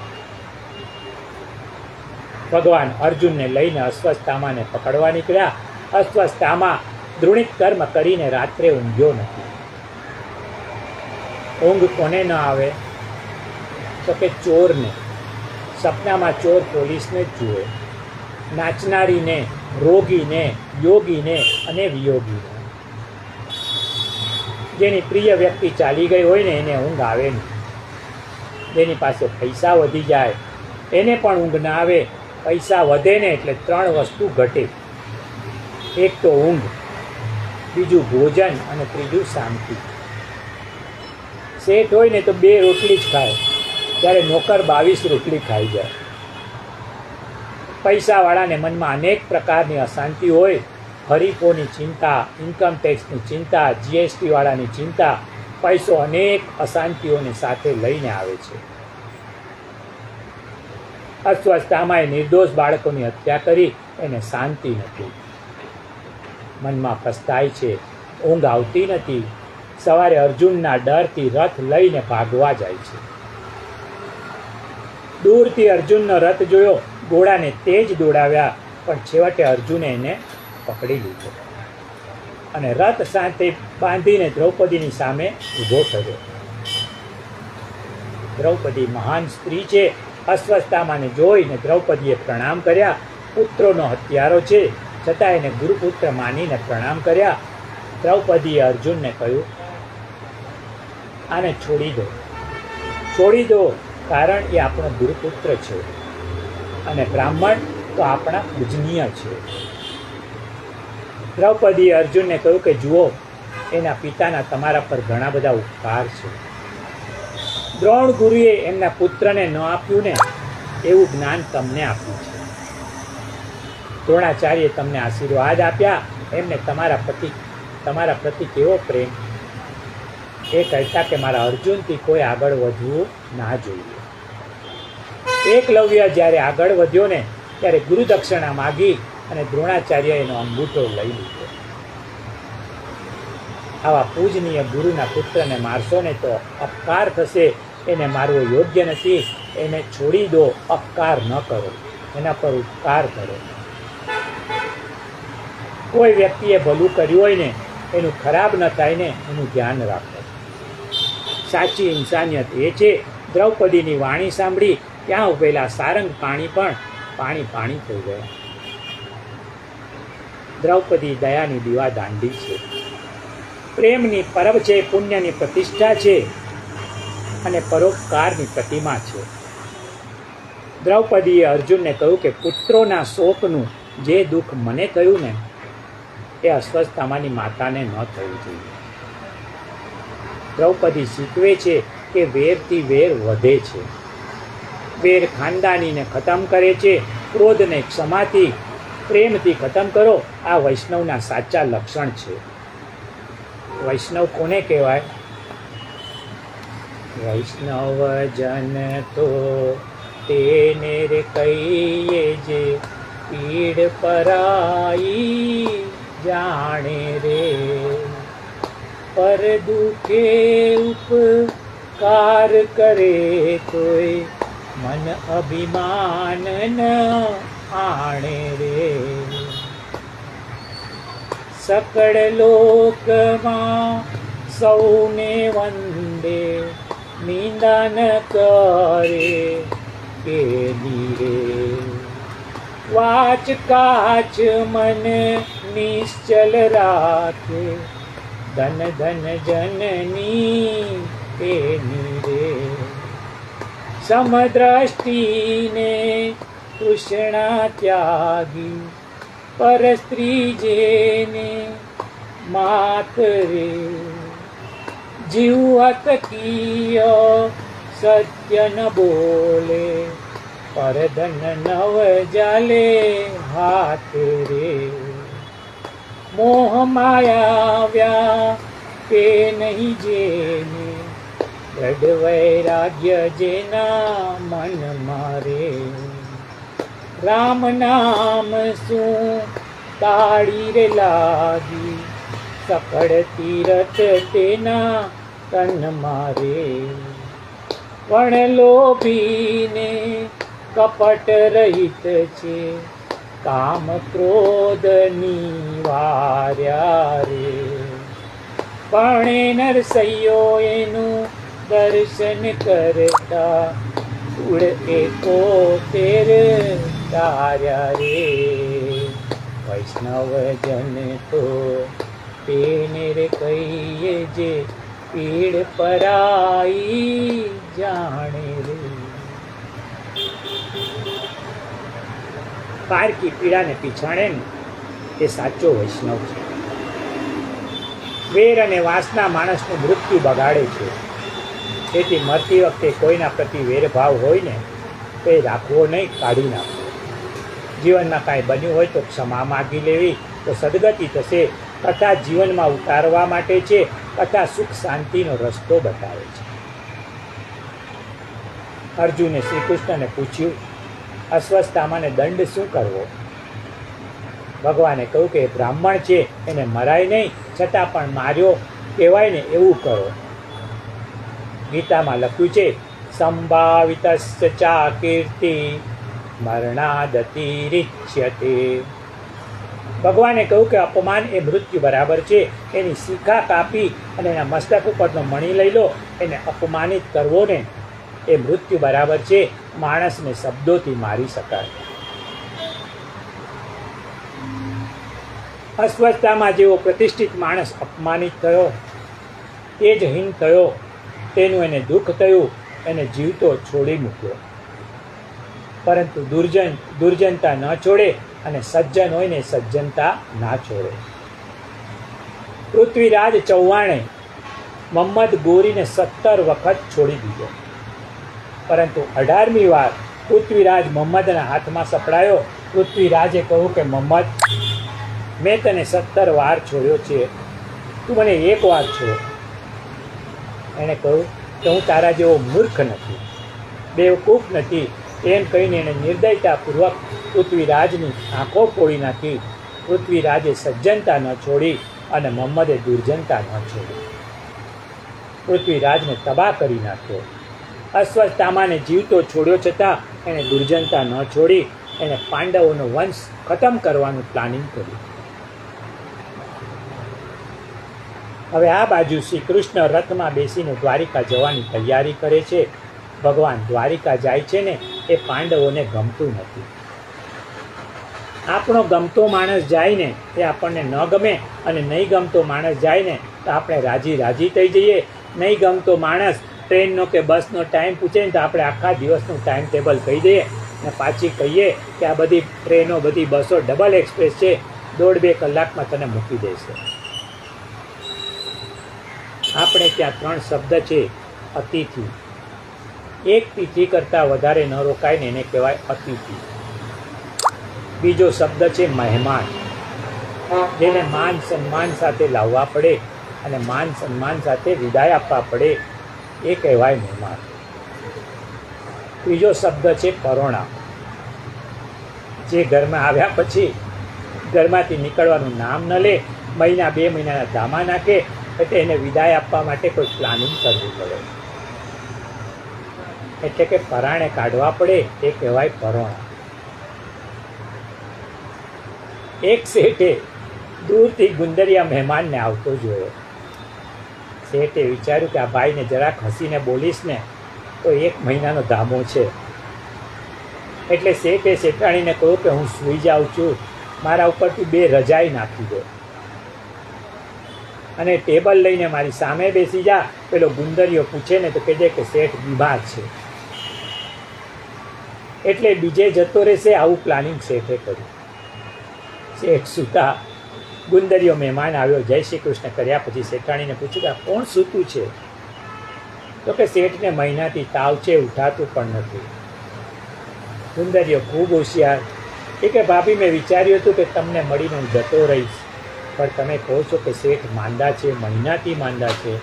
ભગવાન અર્જુનને લઈને અશ્વત્થામાને પકડવા નીકળ્યા. અશ્વત્થામા દૃઢિત કર્મ કરીને રાત્રે ઊંઘ્યો નથી. ઊંઘ કોને ન આવે? તો કે ચોરને. સપનામાં ચોર પોલીસને જ જુએ. નાચનારીને, રોગીને, યોગીને અને વિયોગીને. જેની પ્રિય વ્યક્તિ ચાલી ગઈ હોય ને એને ઊંઘ આવે નહીં. જેની પાસે પૈસા વધી જાય એને પણ ઊંઘ ના આવે. પૈસા વધે ને એટલે 3 વસ્તુ ઘટે. એક તો ઊંઘ, બીજું ભોજન અને ત્રીજું શાંતિ. શેઠ હોય ને તો 2 રોટલી જ ખાય, ત્યારે નોકર 22 રોટલી ખાઈ જાય. પૈસાવાળાને મનમાં અનેક પ્રકારની અશાંતિ હોય. હરીફોની ચિંતા, ઇન્કમ ટેક્સની ચિંતા, જીએસટી વાળાની ચિંતા. પૈસો અનેક અશાંતિઓને સાથે લઈને આવે છે. અશ્વત્થામાએ નિર્દોષ બાળકોની હત્યા કરી, એને શાંતિ નથી. મનમાં પસ્તાય છે, ઊંઘ આવતી નથી. સવારે અર્જુનના ડરથી રથ લઈને ભાગવા જાય છે. દૂરથી અર્જુનનો રથ જોયો, ઘોડાને તેજ દોડાવ્યા, પણ છેવટે અર્જુને એને પકડી લીધો અને રથ સાથે બાંધીને દ્રૌપદીની સામે ઊભો કર્યો. દ્રૌપદી મહાન સ્ત્રી છે. અશ્વત્થામાને જોઈને દ્રૌપદીએ પ્રણામ કર્યા. પુત્રોનો હત્યારો છે છતાં એને ગુરુપુત્ર માનીને પ્રણામ કર્યા. દ્રૌપદીએ અર્જુનને કહ્યું, આને છોડી દો, છોડી દો, કારણ એ આપણો ગુરુપુત્ર છે અને બ્રાહ્મણ તો આપણા પૂજનીય છે. દ્રૌપદીએ અર્જુનને કહ્યું કે જુઓ, એના પિતાના તમારા પર ઘણા બધા ઉપકાર છે. દ્રોણ ગુરુએ એમના પુત્રને ન આપ્યું ને એવું જ્ઞાન તમને આપ્યું છે. દ્રોણાચાર્યે તમને આશીર્વાદ આપ્યા, એમને તમારા પ્રતિ કેવો પ્રેમ. એ કહેતા કે મારા અર્જુનથી કોઈ આગળ વધવું ના જોઈએ. એકલવ્ય જ્યારે આગળ વધ્યો ને ત્યારે ગુરુદક્ષિણા માગી અને દ્રોણાચાર્ય એનો અંગૂઠો લઈ લીધો. આવા પૂજનીય ગુરુના પુત્રને મારશો ને તો અપકાર થશે. એને મારવો યોગ્ય નથી. એને છોડી દો, અપકાર ન કરો, એના પર ઉપકાર કરો. કોઈ વ્યક્તિએ ભલું કર્યું હોય ને એનું ખરાબ ન થાય ને એનું ધ્યાન રાખો. સાચી ઇન્સાનિયત એ છે. દ્રૌપદીની વાણી સાંભળી ત્યાં ઉભેલા સારંગ પાણી પણ પાણી થઈ ગયા. દ્રૌપદી દયાની દીવા દાંડી છે. પ્રેમની પરબ છે, પુણ્યની પ્રતિષ્ઠા છે અને પરોપકારની પ્રતિમા છે. દ્રૌપદીએ અર્જુનને કહ્યું કે પુત્રોના શોકનું જે દુઃખ મને થયું ને એ અશ્વત્થામાની માતાને ન થવું જોઈએ. દ્રૌપદી શીખવે છે કે વેરથી વેર વધે છે. વેર ખાનદાનીને ખતમ કરે છે. ક્રોધને ક્ષમાથી, પ્રેમથી ખતમ કરો. આ વૈષ્ણવના સાચા લક્ષણ છે. વૈષ્ણવ કોને કહેવાય? વૈષ્ણવ જન તો તેને રે કહીએ જે પીડ પરાઈ જાણે રે. પર દુખે ઉપકાર કરે તોય મન અભિમાન ન આણે રે. સકળ લોકમાં સૌને વંદે, નિંદા ન કરે કે રે. વાચ કાચ મન નિશ્ચલ રાખે, ધન ધન જનની તેની રે. સમદ્રષ્ટિને તૃષ્ણા ત્યાગી, પર સ્ત્રી જેને માત રે. જીવ અતકીય સત્ય ન બોલે, પર ધન નવ જાલે હાથ રે. મોહ માયા વ્યાપે નહીં જેને, દ્રઢ વૈરાગ્ય જેના મન મારે. રામ નામ શું તાળી રે લાગી, સકળ તીરથ તેના તન મારે. વણ લોભીને કપટ રહિત છે, કામ ક્રોધ નિવાર્યા રે. પણ નરસૈયો એનું દર્શન કરતા, ઉડ એકો તેર તાર્યા રે. વૈષ્ણવ જન તો તેને રે કહીએ, જે પીડ પરાઈ જાણે રે. પારકી પીડાને પીછાણે ને તે સાચો વૈષ્ણવ છે. વેર અને વાસના માણસનું મૃત્યુ બગાડે છે. તેથી મરતી વખતે કોઈના પ્રતિ વેરભાવ હોય ને તો એ રાખવો નહીં, કાઢી નાખવો. જીવનમાં કાંઈ બન્યું હોય તો ક્ષમા માગી લેવી, તો સદગતિ થશે. કથા જીવનમાં ઉતારવા માટે છે. કથા સુખ શાંતિનો રસ્તો બતાવે છે. અર્જુને શ્રી કૃષ્ણને પૂછ્યું, અશ્વત્થામાને દંડ શું કરવો? ભગવાને કહ્યું કે બ્રાહ્મણ છે, એને મરાય નહીં, છતાં પણ માર્યો કહેવાય ને એવું કરો. ગીતામાં લખ્યું છે, સંભાવિતસ્ય ચા કીર્તિ મરણાદતિરિચ્યતે. ભગવાને કહ્યું કે અપમાન એ મૃત્યુ બરાબર છે. એની શિખા કાપી અને એના મસ્તક ઉપરનો મણી લઈ લો, એને અપમાનિત કરવો ને એ મૃત્યુ બરાબર છે. માણસને શબ્દોથી મારી શકાય. અસ્વસ્થતામાં જેવો પ્રતિષ્ઠિત માણસ અપમાનિત થયો, તેજહીન થયો, તેનું એને દુઃખ થયું, એને જીવતો છોડી મૂક્યો. પરંતુ દુર્જનતા ન છોડે, અને સજ્જન હોય ને સજ્જનતા ના છોડે. પૃથ્વીરાજ ચૌહાણે મોહમ્મદ ગોરીને 17 વખત છોડી દીધો, પરંતુ 18મી વાર પૃથ્વીરાજ મોહમ્મદના હાથમાં સપડાયો. પૃથ્વીરાજે કહ્યું કે મોહમ્મદ, મેં તને 17 વાર છોડ્યો છે, તું મને 1 વાર છોડ. એણે કહ્યું કે હું તારા જેવો મૂર્ખ નથી, બેવકૂફ નથી. એમ કહીને એણે નિર્દયતાપૂર્વક પૃથ્વીરાજની આંખો ફોડી નાખી. પૃથ્વીરાજે સજ્જનતા ન છોડી અને મોહમ્મદે દુર્જનતા ન છોડી. પૃથ્વીરાજને તબાહ કરી નાખ્યો. અશ્વત્થામાને જીવતો છોડ્યો, છતાં એણે દુર્જનતા ન છોડી. એણે પાંડવોનો વંશ ખતમ કરવાનું પ્લાનિંગ કર્યું. હવે આ બાજુ શ્રી કૃષ્ણ રથમાં બેસીને દ્વારિકા જવાની તૈયારી કરે છે. ભગવાન દ્વારિકા જાય છે ને એ પાંડવોને ગમતું નથી. આપણો ગમતો માણસ જાય ને એ આપણને ન ગમે, અને નહીં ગમતો માણસ જાય ને તો આપણે રાજી થઈ જઈએ. નહીં ગમતો માણસ ટ્રેનનો કે બસનો ટાઈમ પૂછે ને તો આપણે આખા દિવસનું ટાઈમ ટેબલ કહી દઈએ ને પાછી કહીએ કે આ બધી ટ્રેનો, બધી બસો ડબલ એક્સપ્રેસ છે, 1.5-2 કલાકમાં તને મૂકી દેશે. આપણે ત્યાં 3 શબ્દ છે. અતિથિ, એક તિથિ કરતાં વધારે ન રોકાય ને એને કહેવાય અતિથિ. બીજો શબ્દ છે મહેમાન, જેને માન સન્માન સાથે લાવવા પડે અને માન સન્માન સાથે વિદાય આપવા પડે, એ કહેવાય મહેમાન. ત્રીજો શબ્દ છે પરોણા, જે ઘરમાં આવ્યા પછી ઘરમાંથી નીકળવાનું નામ ન લે, 1-2 મહિનાના ધામા નાખે, એટલે એને વિદાય આપવા માટે કોઈ પ્લાનિંગ કરવું પડે, એટલે કે પરાણે કાઢવા પડે, એ કહેવાય પરોણા. એક શેઠે દૂરથી ગુંદરિયા મહેમાનને આવતો જોયો. શેઠે વિચાર્યું કે આ ભાઈને જરાક હસીને બોલીશ ને તો 1 મહિનાનો ધામો છે. એટલે શેઠે શેઠાણીને કહ્યું કે હું સૂઈ જાઉં છું, મારા ઉપર તું 2 રજાઈ નાખી દે અને ટેબલ લઈને મારી સામે બેસી જા. પેલો ગુંદરિયો પૂછે ને તો કહેજે કે શેઠ બીમાર છે. એટલે બીજે જતો રહેશે. આવું પ્લાનિંગ શેઠે કર્યું. શેઠ સૂતા, ગુંદરિયો મહેમાન આવ્યો, જય શ્રી કૃષ્ણ કર્યા પછી શેઠાણીને પૂછ્યું કે આ કોણ સૂતું છે? તો કે શેઠને મહિનાથી તાવ છે, ઉઠાતું પણ નથી. ગુંદરિયો ખૂબ હોશિયાર, એ કે ભાભી મેં વિચાર્યું હતું કે તમને મળીને હું જતો રહીશ, પણ તમે કહો છો કે શેઠ માંદા છે, મહિનાથી માંદા છે.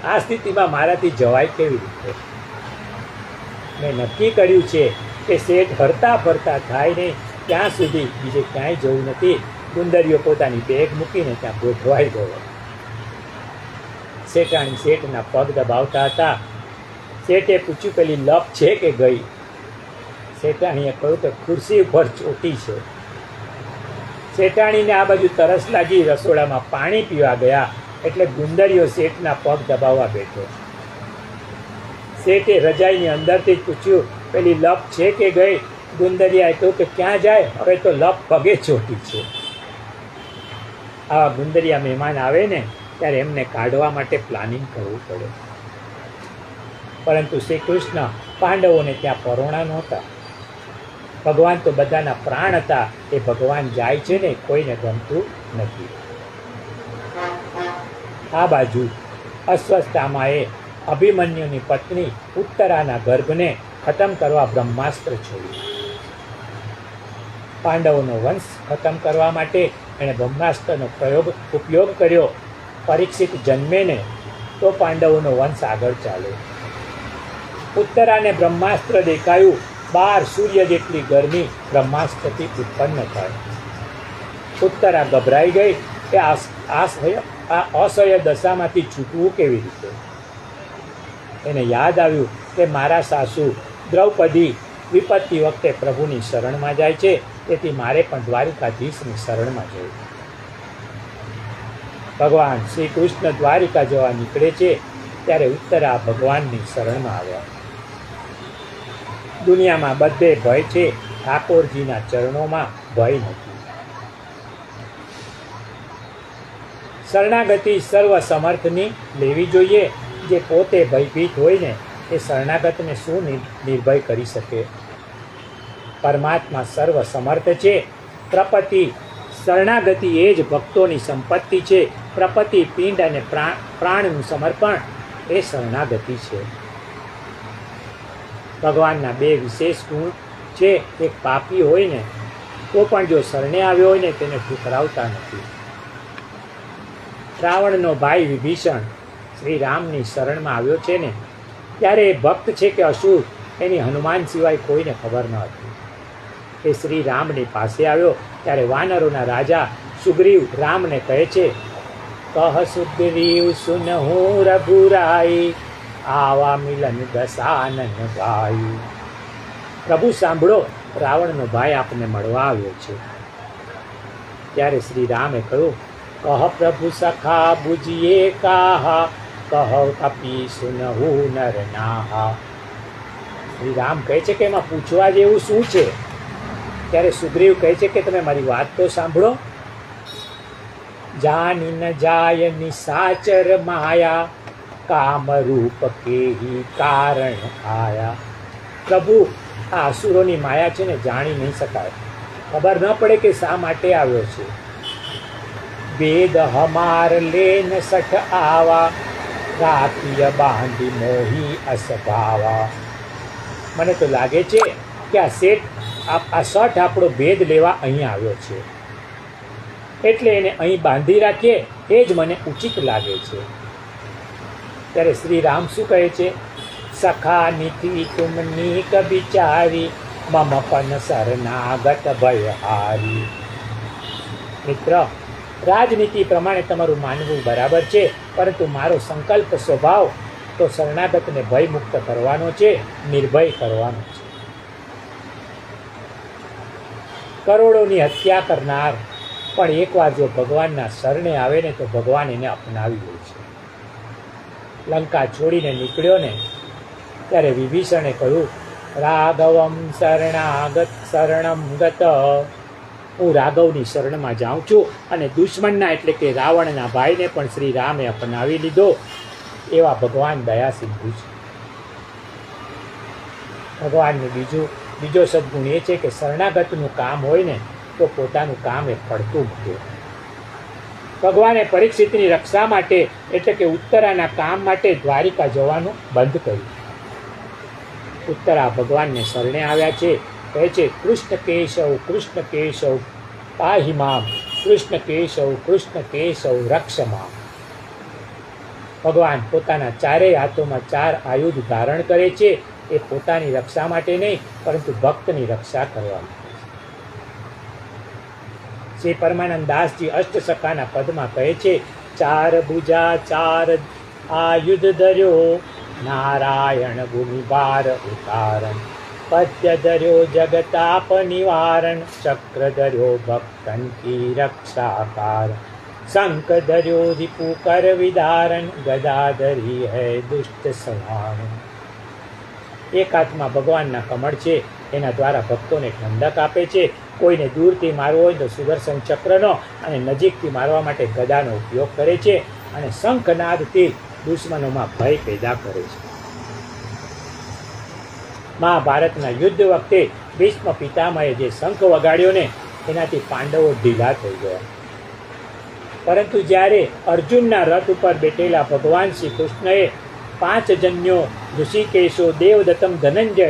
આ સ્થિતિમાં મારાથી જવાય કેવી રીતે? મેં નક્કી કર્યું છે કે શેઠ હરતા ફરતા થાય નહીં ત્યાં સુધી બીજે ક્યાંય જવું નથી. ગુંદરિયો પોતાની બેગ મૂકીને ત્યાં ગોઠવાઈ ગયો. શેઠાણી શેઠના પગ દબાવતા હતા. શેઠે પૂછ્યું પેલી લપ છે કે ગઈ? શેઠાણીએ કહ્યું કે ખુરશી ઉપર ચોટી છે. શેઠાણીને આ બાજુ તરસ લાગી, રસોડામાં પાણી પીવા ગયા એટલે ગુંદરિયો શેઠના પગ દબાવવા બેઠો. શેઠે રજાઈની અંદરથી જ પૂછ્યું પેલી લપ છે કે ગઈ? ગુંદરિયાએ કહ્યું કે ક્યાં જાય, હવે તો લપ પગે ચોટી છે. આવા ગુંદરિયા મહેમાન આવે ને ત્યારે એમને કાઢવા માટે પ્લાનિંગ કરવું પડે. પરંતુ શ્રી કૃષ્ણ પાંડવોને ત્યાં પરોણા નહોતા. ભગવાન તો બધાના પ્રાણ હતા. એ ભગવાન જાય છે ને કોઈને ગમતું નથી. આ બાજુ અશ્વત્થામાએ અભિમન્યુની પત્ની ઉત્તરાના ગર્ભને ખતમ કરવા બ્રહ્માસ્ત્ર છોડ્યું. પાંડવોનો વંશ ખતમ કરવા માટે એણે બ્રહ્માસ્ત્રનો ઉપયોગ કર્યો. પરીક્ષિત જન્મે ને તો પાંડવોનો વંશ આગળ ચાલ્યો. ઉત્તરાને બ્રહ્માસ્ત્ર દેખાયું. 12 સૂર્ય જેટલી ગરમી બ્રહ્માસ્ત્રથી ઉત્પન્ન થાય. ઉત્તરા ગભરાઈ ગઈ કે આ અસહ્ય દશામાંથી છૂટવું કેવી રીતે? એને યાદ આવ્યું કે મારા સાસુ દ્રૌપદી વિપત્તિ વખતે પ્રભુની શરણમાં જાય છે, તેથી મારે પણ દ્વારિકાધીશની શરણમાં જવું. ભગવાન શ્રી કૃષ્ણ દ્વારિકા જવા નીકળે છે ત્યારે ઉત્તરા ભગવાનની શરણમાં આવ્યા. દુનિયામાં બધે ભય છે, ઠાકોરજીના ચરણોમાં ભય નથી. શરણાગતિ સર્વ સમર્થની લેવી જોઈએ. જે પોતે ભયભીત હોય ને એ શરણાગતને શું નિર્ભય કરી શકે? પરમાત્મા સર્વ સમર્થ છે. પ્રપત્તિ શરણાગતિ એ જ ભક્તોની સંપત્તિ છે. પ્રપત્તિ પિંડ અને પ્રાણનું સમર્પણ એ શરણાગતિ છે. ભગવાનના 2 વિશેષ ગુણ છે. એક પાપી હોય ને તો પણ જો શરણે આવ્યો હોય ને તેને ઠુકરાવતા નથી. રાવણનો ભાઈ વિભીષણ શ્રી રામની શરણમાં આવ્યો છે ને ત્યારે એ ભક્ત છે કે અસુર એની હનુમાન સિવાય કોઈને ખબર ન હતી. એ શ્રી રામની પાસે આવ્યો ત્યારે વાનરોના રાજા સુગ્રીવ રામને કહે છે, કહ સુગ્રીવ સુનહુ રઘુરાઈ, આવા મિલન દશાનન ભાઈ. પ્રભુ સાંભળો, રાવણનો ભાઈ આપને મળવા આવ્યો છે. ત્યારે શ્રી રામે કહ્યું, કહ પ્રભુ સખા બુજીએ કાહા, કહ કપી સુનહુ નર નાહા. શ્રી રામ કહે છે કે એમાં પૂછવા જેવું શું છે? ત્યારે સુગ્રીવ કહે છે કે તમે મારી વાત તો સાંભળો. જાની ન જાય નિસાચર માયા, કામ રૂપ કેહી કારણ આયા. પ્રભુ આ અસુરોની માયા છે ને જાણી નહીં શકાય, ખબર ન પડે કે શા માટે આવ્યો છે. વેદ હમાર લેન સઠ આવા, રાતીય બાંધી મોહી અસભાવા. મને તો લાગે છે કે આ શઠ આપણો ભેદ લેવા અહીં આવ્યો છે, એટલે એને અહીં બાંધી રાખીએ એ જ મને ઉચિત લાગે છે. ત્યારે શ્રી રામ શું કહે છે? સખા નીતિ તુમની કબિચારી, મમ પન શરણાગત ભયહારી. મિત્ર, રાજનીતિ પ્રમાણે તમારું માનવું બરાબર છે, પરંતુ મારો સંકલ્પ સ્વભાવ તો શરણાગતને ભયમુક્ત કરવાનો છે, નિર્ભય કરવાનો છે. કરોડોની હત્યા કરનાર પણ એકવાર જો ભગવાનના શરણે આવે ને તો ભગવાન એને અપનાવી લે છે. લંકા છોડીને નીકળ્યો ને ત્યારે વિભીષણે કહ્યું, રાઘવમ શરણમ ગત, હું રાઘવની શરણમાં જાઉં છું. અને દુશ્મનના એટલે કે રાવણના ભાઈને પણ શ્રી રામે અપનાવી લીધો. એવા ભગવાન દયા સિંધુ છે. ભગવાનનું બીજો સદગુણ એ છે કે શરણાગતનું કામ હોય ને તો પોતાનું કામ એ ફળતું મૂકે. ભગવાને પરીક્ષિતની રક્ષા માટે એટલે કે ઉત્તરાના કામ માટે દ્વારિકા જવાનું બંધ કર્યું. ઉત્તરા ભગવાનને શરણે આવ્યા છે. કહે છે, કૃષ્ણ કેશવ પાહિ મામ, કૃષ્ણ કેશવ રક્ષ મામ. ભગવાન પોતાના ચારેય હાથોમાં 4 આયુધ ધારણ કરે છે. એ પોતાની રક્ષા માટે નહીં પરંતુ ભક્તની રક્ષા કરવા માટે. શ્રી પરમાનંદ દાસજી અષ્ટસખાના પદમાં કહે છે, 4 ભુજા 4 આયુધ ધર્યો, નારાયણ ભૂમિ ભાર ઉતારણ, પદ્ય ધર્યો જગતાપ નિવારણ, ચક્ર ધર્યો ભક્તન કી રક્ષાકાર, શંખ ધર્યો રિપુ કર વિદારણ, ગદા ધરી હૈ દુષ્ટ સંહારણ. એક હાથમાં ભગવાનના કમળ છે. એના દ્વારા ભક્તોને ઠંડક આપે છે. કોઈને દૂરથી મારવો હોય તો સુદર્શન ચક્રનો અને નજીકથી મારવા માટે ગદાનો ઉપયોગ કરે છે. અને શંખનાદથી દુશ્મનોમાં ભય પેદા કરે છે. મહાભારતના યુદ્ધ વખતે ભીષ્મ પિતામહે જે શંખ વગાડ્યો ને એનાથી પાંડવો ઢીલા થઈ ગયા. પરંતુ જ્યારે અર્જુનના રથ ઉપર બેઠેલા ભગવાન શ્રી કૃષ્ણએ 5 જન્યો ઋષિકેશો દેવદત્તમ ધનંજય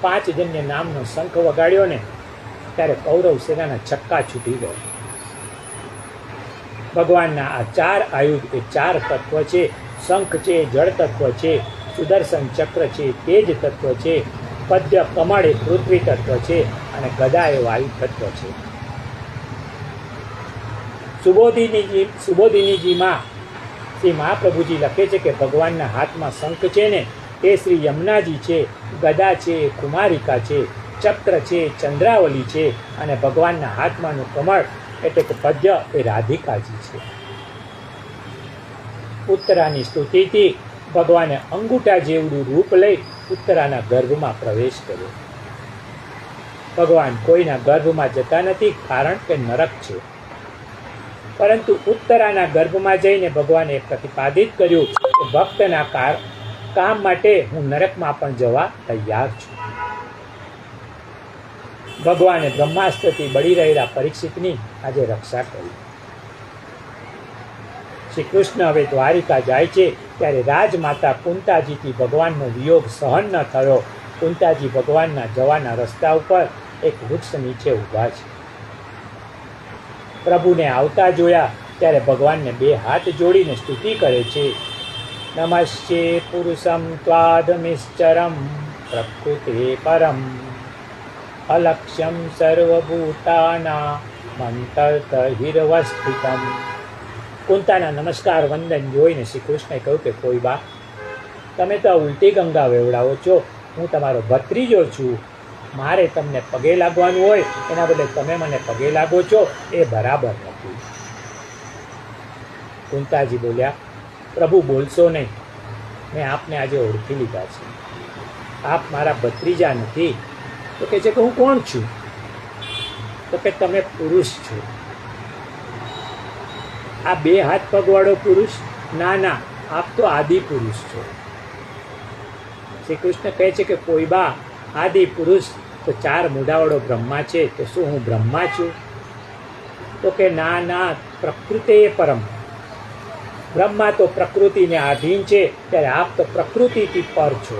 5 જન્ય નામનો શંખ વગાડ્યો ને ત્યારે કૌરવ સેનાના છક્કા છૂટી ગયા. ભગવાનના આ 4 આયુધ એ 4 તત્વ છે. શંખ છે એ જળ તત્વ છે, સુદર્શન ચક્ર છે એ તેજ તત્વ છે, પદ્ય કમળ એ પૃથ્વી તત્વ છે અને ગદા એ વાયુ તત્વ છે. સુબોધિનીજીમાં શ્રી મહાપ્રભુજી લખે છે કે ભગવાનના હાથમાં શંખ છે ને એ શ્રી યમુનાજી છે, ગદા છે એ કુમારિકા છે, ચક્ર છે એ ચંદ્રાવલી છે અને ભગવાનના હાથમાંનું કમળ એટલે કે પદ્ય એ રાધિકાજી છે. ઉત્તરાની સ્તુતિથી ભગવાને અંગૂઠા જેવડું રૂપ લઈ ઉત્તરાના ગર્ભમાં પ્રવેશ કર્યો. ભગવાન કોઈના ગર્ભમાં જતા નથી કારણ કે નરક છે. પરંતુ ઉત્તરાના ગર્ભમાં જઈને ભગવાને પ્રતિપાદિત કર્યું કે ભક્તના કામ માટે હું નરકમાં પણ જવા તૈયાર છું. ભગવાને બ્રહ્માસ્ત્રથી બળી રહેલા પરીક્ષિતની આજે રક્ષા કરી. શ્રી કૃષ્ણ હવે દ્વારિકા જાય છે ત્યારે રાજમાતા કુંતાજીથી ભગવાનનો વિયોગ સહન ન થયો. કુંતાજી ભગવાનના જવાના રસ્તા ઉપર એક વૃક્ષ નીચે ઊભા છે. પ્રભુને આવતા જોયા ત્યારે ભગવાનને 2 હાથ જોડીને સ્તુતિ કરે છે. નમસ્તે પુરુષમ ત્વાદમિશ્ચરમ પ્રકૃતે પરમ, અલક્ષ્યમ સર્વભૂતાના મંતર્ત હિરવસ્થિતમ. કુંતાના નમસ્કાર વંદન જોઈને શ્રી કૃષ્ણે કહ્યું કે કોઈ બા, તમે તો ઉલટી ગંગા વેવડાવો છો. હું તમારો ભત્રીજો છું. મારે તમને પગે લાગવાનું હોય એના બદલે તમે મને પગે લાગો છો એ બરાબર નથી. કુંતાજી બોલ્યા, પ્રભુ બોલશો નહીં, મેં આપને આજે ઓળખી લીધા છે. આપ મારા ભત્રીજા નથી. તો કહે છે કે હું કોણ છું? તો કે તમે પુરુષ છો. આ 2 હાથ પગવાળો પુરુષ? ના ના, આપ તો આદિ પુરુષ છો. શ્રી કૃષ્ણ કહે છે કે કોઈ બા, આદિ પુરુષ તો 4 મૂઢાવાળો બ્રહ્મા છે, તો શું હું બ્રહ્મા છું? તો કે ના ના, પ્રકૃતિ એ પરમ. બ્રહ્મા તો પ્રકૃતિને આધીન છે, ત્યારે આપ તો પ્રકૃતિથી પર છો,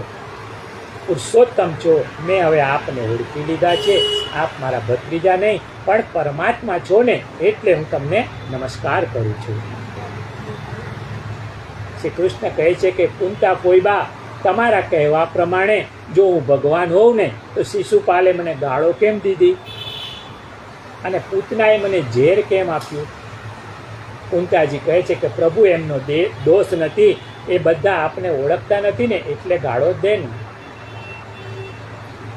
પુરુષોત્તમ છો. મેં હવે આપને ઓળખી લીધા છે. આપ મારા ભત્રીજા નહીં પણ પરમાત્મા છો ને, એટલે હું તમને નમસ્કાર કરું છું. શ્રી કૃષ્ણ કહે છે કે કુંતા પોઈબા, તમારા કહેવા પ્રમાણે જો હું ભગવાન હોઉં ને તો શિશુપાલે મને ગાળો કેમ દીધી અને પૂતનાએ મને ઝેર કેમ આપ્યું? કુંતાજી કહે છે કે પ્રભુ, એમનો દોષ નથી. એ બધા આપને ઓળખતા નથી ને એટલે ગાળો દે ને.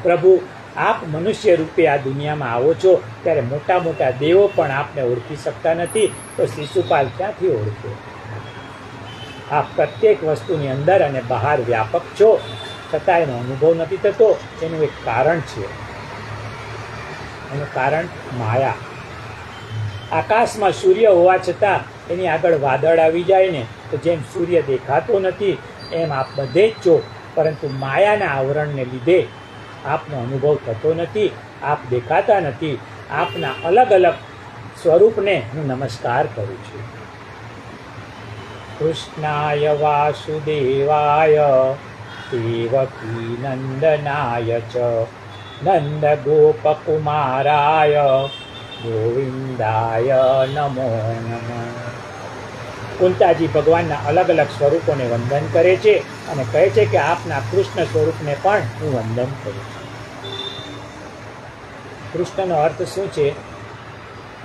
પ્રભુ, આપ મનુષ્ય રૂપે આ દુનિયામાં આવો છો ત્યારે મોટા મોટા દેવો પણ આપને ઓળખી શકતા નથી, તો શિશુપાલ ક્યાંથી ઓળખે? આપ પ્રત્યેક વસ્તુની અંદર અને બહાર વ્યાપક છો, છતાં એનો અનુભવ નથી થતો. એનું એક કારણ છે. એનું કારણ માયા. આકાશમાં સૂર્ય હોવા છતાં એની આગળ વાદળ આવી જાય ને, તો જેમ સૂર્ય દેખાતો નથી એમ આપ બધે જ છો, પરંતુ માયાના આવરણને લીધે આપનો અનુભવ થતો નથી, આપ દેખાતા નથી. આપના અલગ અલગ સ્વરૂપને હું નમસ્કાર કરું છું. કૃષ્ણાય વાસુદેવાય દેવકી નંદનાય ચ નંદ ગોપકુમારાય ગોવિંદાય નમો નમઃ. કુંતાજી ભગવાનના અલગ અલગ સ્વરૂપોને વંદન કરે છે અને કહે છે કે આપના કૃષ્ણ સ્વરૂપને પણ હું વંદન કરું છું. કૃષ્ણનો અર્થ શું છે?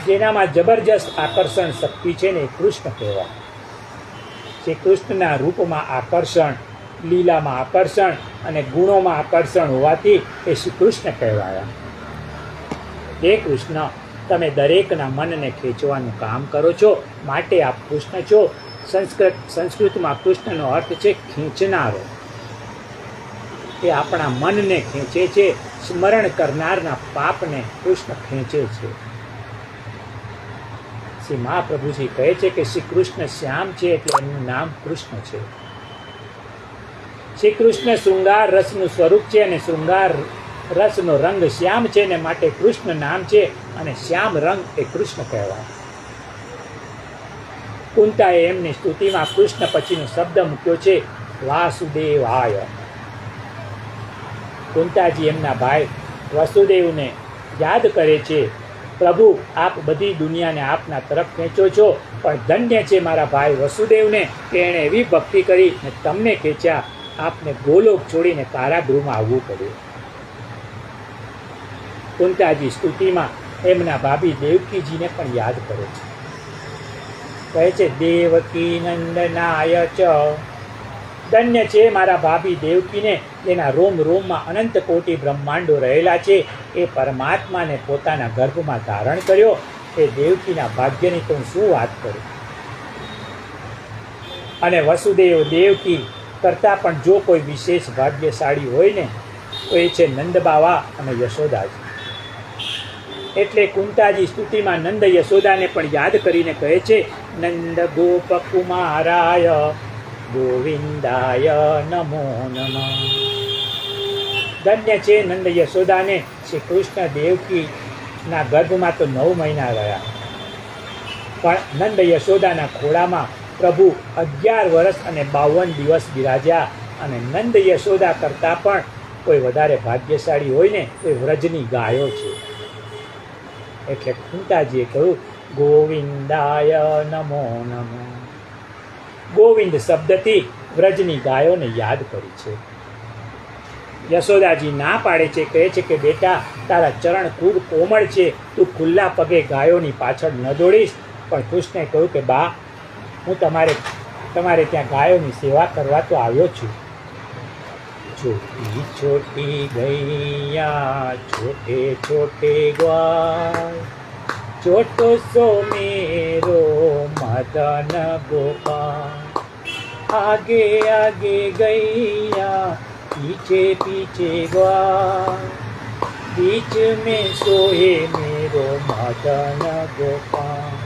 જેનામાં જબરજસ્ત આકર્ષણ શક્તિ છે ને એ કૃષ્ણ કહેવાય. શ્રી કૃષ્ણના રૂપમાં આકર્ષણ, લીલામાં આકર્ષણ અને ગુણોમાં આકર્ષણ હોવાથી એ શ્રી કૃષ્ણ કહેવાયા. હે કૃષ્ણ, તમે દરેકના મનને ખેંચવાનું કામ કરો છો, માટે આપ કૃષ્ણ છો. સંસ્કૃતમાં કૃષ્ણનો અર્થ છે ખેંચનારો. એ આપણા મનને ખેંચે છે. સ્મરણ કરનારના પાપને કૃષ્ણ ખેંચે છે. શ્રી મહાપ્રભુજી કહે છે કે શ્રી કૃષ્ણ શ્યામ છે એટલે એમનું નામ કૃષ્ણ છે. શ્રી કૃષ્ણ શૃંગાર રસનું સ્વરૂપ છે અને શૃંગાર રસનો રંગ શ્યામ છે ને માટે કૃષ્ણ નામ છે અને શ્યામ રંગ એ કૃષ્ણ કહેવાય. કુંતાએ એમની સ્તુતિમાં કૃષ્ણ પછીનો શબ્દ મૂક્યો છે વાસુદેવાય. કુંતાજી એમના ભાઈ વસુદેવને યાદ કરે છે, પ્રભુ આપ બધી દુનિયાને આપના તરફ ખેંચો છો, પણ ધન્ય છે મારા ભાઈ વસુદેવને કે એણે એવી ભક્તિ કરી ને તમને ખેંચ્યા. આપને ગોલોક છોડીને કારાગૃહમાં આવવું પડ્યું. કુંતાજી સ્તુતિમાં એમના ભાભી દેવકીજીને પણ યાદ કરે છે. કહે છે દેવકી નંદનાય ચ. ધન્ય છે મારા ભાભી દેવકીને, જેના રોમ રોમમાં અનંત કોટી બ્રહ્માંડો રહેલા છે. એ પરમાત્માને પોતાના ગર્ભમાં ધારણ કર્યો. એ દેવકીના ભાગ્યની તો હું શું વાત કરું. અને વસુદેવ દેવકી કરતાં પણ જો કોઈ વિશેષ ભાગ્યશાળી હોય ને તો એ છે નંદબાવા અને યશોદાજી. એટલે કુંતાજી સ્તુતિમાં નંદ યશોદાને પણ યાદ કરીને કહે છે નંદ ગોપકુમારાય ગોવિંદાય નમો નમઃ. ધન્ય છે નંદ યશોદાને. શ્રી કૃષ્ણ દેવકીના ગર્ભમાં તો 9 મહિના રહ્યા, પણ નંદ યશોદાના ખોળામાં પ્રભુ 11 વર્ષ અને 52 દિવસ બિરાજ્યા. અને નંદ યશોદા કરતાં પણ કોઈ વધારે ભાગ્યશાળી હોય ને તો એ વ્રજની ગાયો છે. એટલે કુંતાજીએ કહ્યું ગોવિંદાય નમો નમઃ. ગોવિંદ શબ્દથી વ્રજની ગાયોને યાદ કરી છે. યશોદાજી ના પાડે છે, કહે છે કે બેટા તારા ચરણ ખૂબ કોમળ છે, તું ખુલ્લા પગે ગાયોની પાછળ ન દોડીશ. પણ કૃષ્ણે કહ્યું કે બા, હું તમારે ત્યાં ગાયોની સેવા કરવા તો આવ્યો છું. छोटी छोटी गैया छोटे छोटे ग्वाल छोटो सो मेरो मदन गोपाल आगे आगे गैया पीछे पीछे ग्वाल बीच में सोए मेरो मदन गोपाल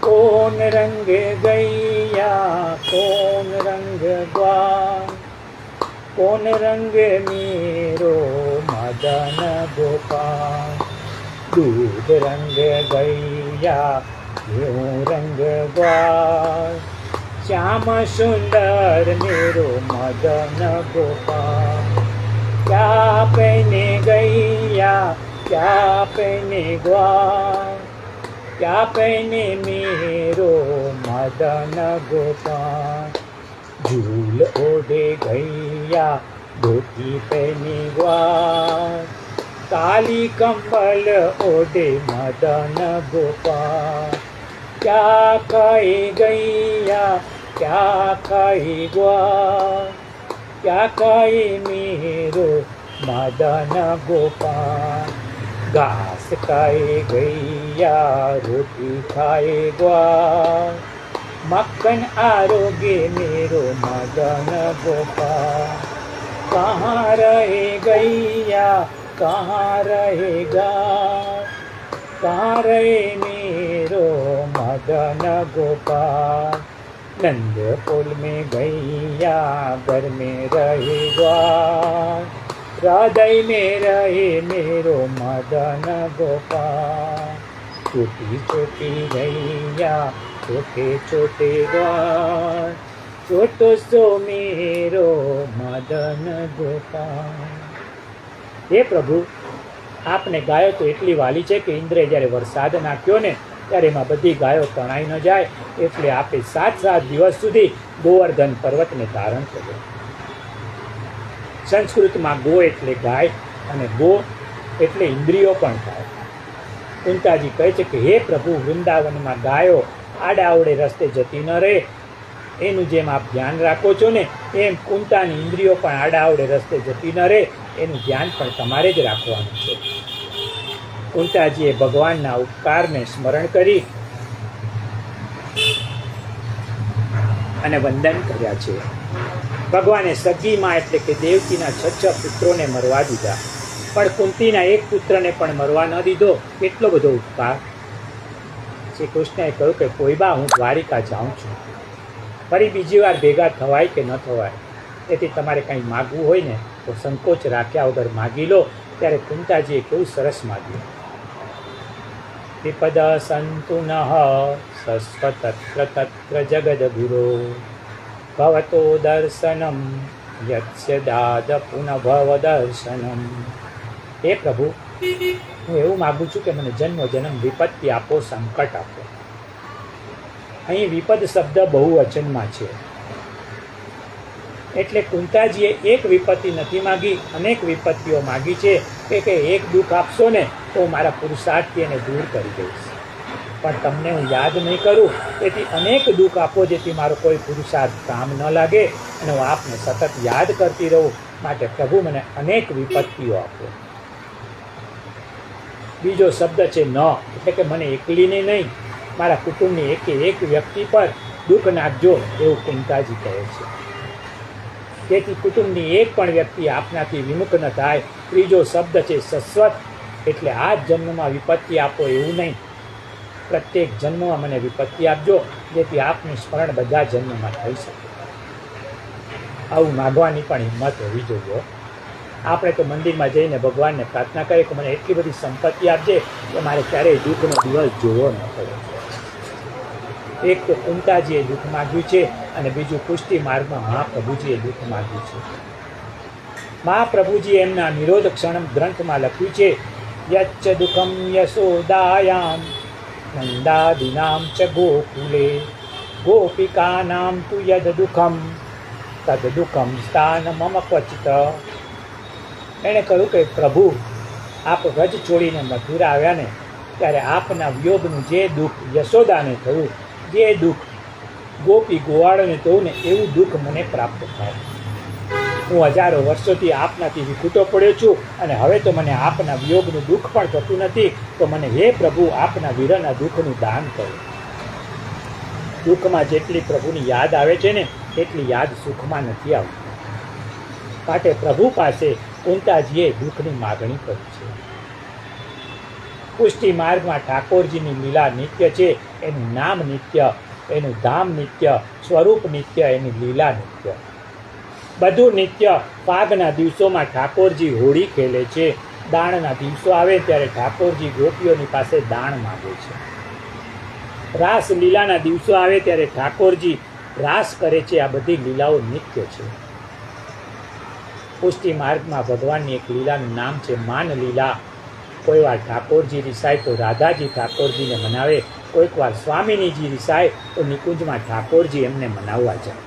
कौन रंग गैया कौन रंग ग्वाल कौन रंग मेरो मदन गोपाल दूध रंग गैया घिऊ रंग ग्वाल श्याम सुंदर मेरो मदन गोपाल क्या पहने गैया क्या पहने ग्वाल क्या पहने मेरो मदन गोपाल झूल ओढ़े गैया धोती पहने ग्वाल काली कंबल ओढ़े मदन गोपाल क्या खाए गैया क्या खाए ग्वाल क्या खाए मेरो મદન ગોપાલ. ઘાસ ખાए ગૈયા, રોટી ખાए ગ્વાલ, મક્ખન આરોગે મેરો મદન ગોપાલ. कहाँ रहे गैया, कहाँ रहेगा, कहाँ रहे मेरो मदन गोपाल. नंदपुर में गैया, घर में रहेगा, हृदय में रहे मेरो मदन गोपाल. छोटी छोटी गैया, छोटे छोटे ग्वाल, छोटो સો મેરો મદન ગોપાલ. હે પ્રભુ, આપને ગાયો તો એટલી વાલી છે કે ઇન્દ્રે જ્યારે વરસાદ નાખ્યો ને ત્યારે એમાં બધી ગાયો તણાઈ ન જાય એટલે આપે 7 દિવસ સુધી ગોવર્ધન પર્વતને ધારણ કર્યો. સંસ્કૃતમાં ગો એટલે ગાય અને ગો એટલે ઇન્દ્રિયો પણ થાય. કુંતાજી કહે છે કે હે પ્રભુ, વૃંદાવનમાં ગાયો આડાઅવળે રસ્તે જતી ન રહે એનું જેમ આપ ધ્યાન રાખો છો ને, એમ કુંતાની ઇન્દ્રિયો પણ આડાઅવળે રસ્તે જતી ન રહે એનું ધ્યાન પણ તમારે જ રાખવાનું છે. કુંતાજીએ ભગવાનના ઉપકારને સ્મરણ કરી અને વંદન કર્યા છે. ભગવાને સગીમાં એટલે કે દેવકીના 6 પુત્રોને મરવા દીધા, પણ કુંતીના એક પુત્રને પણ મરવા ન દીધો. કેટલો બધો ઉપકાર! શ્રી કૃષ્ણએ કહ્યું કે કોઈબા, હું દ્વારિકા જાઉં છું, ફરી બીજી વાર ભેગા થવાય કે ન થવાય, તેથી તમારે કંઈ માગવું હોય ને તો સંકોચ રાખ્યા વગર માગી લો. ત્યારે કુંતાજીએ કેવું સરસ માગ્યું. વિપદ સંતુ નઃ સસ્વ તત્ર તત્ર જગદગુરો ભવતો દર્શનમ યસ્ય દાદ પુનઃભવ દર્શનમ. હે પ્રભુ, હું એવું માગું છું કે મને જન્મ જન્મ વિપત્તિ આપો, સંકટ આપો. અહીં વિપદ શબ્દ બહુવચનમાં છે એટલે કુંતાજીએ એક વિપત્તિ નથી માગી, અનેક વિપત્તિઓ માગી છે કે એક દુઃખ આપશો ને તો મારા પુરુષાર્થથી એને દૂર કરી દઈશ, પણ તમને હું યાદ નહીં કરું, તેથી અનેક દુઃખ આપો જેથી મારો કોઈ પુરુષાર્થ કામ ન લાગે અને હું આપને સતત યાદ કરતી રહું. માટે પ્રભુ, મને અનેક વિપત્તિઓ આપો. બીજો શબ્દ છે ન, એટલે કે મને એકલીને નહીં, મારા કુટુંબની એક વ્યક્તિ પર દુઃખ નાખજો, એવું કુંતાજી કહે છે. તેથી કુટુંબની એક પણ વ્યક્તિ આપનાથી વિમુખ ન થાય. ત્રીજો શબ્દ છે સસ્વત, એટલે આ જ જન્મમાં વિપત્તિ આપો એવું નહીં, પ્રત્યેક જન્મમાં મને વિપત્તિ આપજો જેથી આપનું સ્મરણ બધા જન્મમાં થઈ શકે. આવું માગવાની પણ હિંમત હોવી જોઈએ. આપણે તો મંદિરમાં જઈને ભગવાનને પ્રાર્થના કરીએ કે મને એટલી બધી સંપત્તિ આપજે કે મારે ક્યારેય દુઃખનો દિવસ જોવો ન પડે. એક તો કુંતાજીએ દુઃખ માગ્યું છે અને બીજું પુષ્ટિ માર્ગમાં મહાપ્રભુજીએ દુઃખ માગ્યું છે. મહાપ્રભુજી એમના નિરોધ ક્ષણ ગ્રંથમાં લખ્યું છે, યચ્ચ દુઃખમ યશોદાયામ નંદાદીનામ ચ ગોકુલે ગોપિકાનામ તુ યદ દુઃખમ તદ દુઃખમ સ્થાન મમ ક્વચિત. એણે કહ્યું કે પ્રભુ, આપ વ્રજ છોડીને મથુરા આવ્યા ને ત્યારે આપના વિયોગનું જે દુઃખ યશોદાને થયું, જે દુઃખ ગોપી ગોવાળોને થયું ને એવું દુઃખ મને પ્રાપ્ત થાય. હું હજારો વર્ષોથી આપનાથી વિખૂટો પડ્યો છું અને હવે તો મને આપના વિયોગનું દુઃખ પણ થતું નથી, તો મને હે પ્રભુ આપના વિરહના દુઃખનું દાન કરો. દુઃખમાં જેટલી પ્રભુની યાદ આવે છે ને એટલી યાદ સુખમાં નથી આવતી. માટે પ્રભુ પાસે કુંતાજીએ દુઃખની માગણી કરી છે. પુષ્ટિ માર્ગમાં ઠાકોરજીની લીલા નિત્ય છે, એનું નામ નિત્ય, એનું ધામ નિત્ય, સ્વરૂપ નિત્ય, એની લીલા નિત્ય, બધું નિત્ય. પાગના દિવસોમાં ઠાકોરજી હોળી ખેલે છે, દાણના દિવસો આવે ત્યારે ઠાકોરજી ગોપીઓની પાસે દાણ માગે છે. રાસ લીલાના દિવસો આવે ત્યારે ઠાકોરજી રાસ કરે છે. આ બધી લીલાઓ નિત્ય છે. પુષ્ટિ માર્ગમાં ભગવાનની એક લીલાનું નામ છે માન લીલા. કોઈ વાર ઠાકોરજી રિસાય તો રાધાજી ઠાકોરજીને મનાવે, કોઈક વાર સ્વામિનીજી રિસાય તો નિકુંજમાં ઠાકોરજી એમને મનાવવા જાય.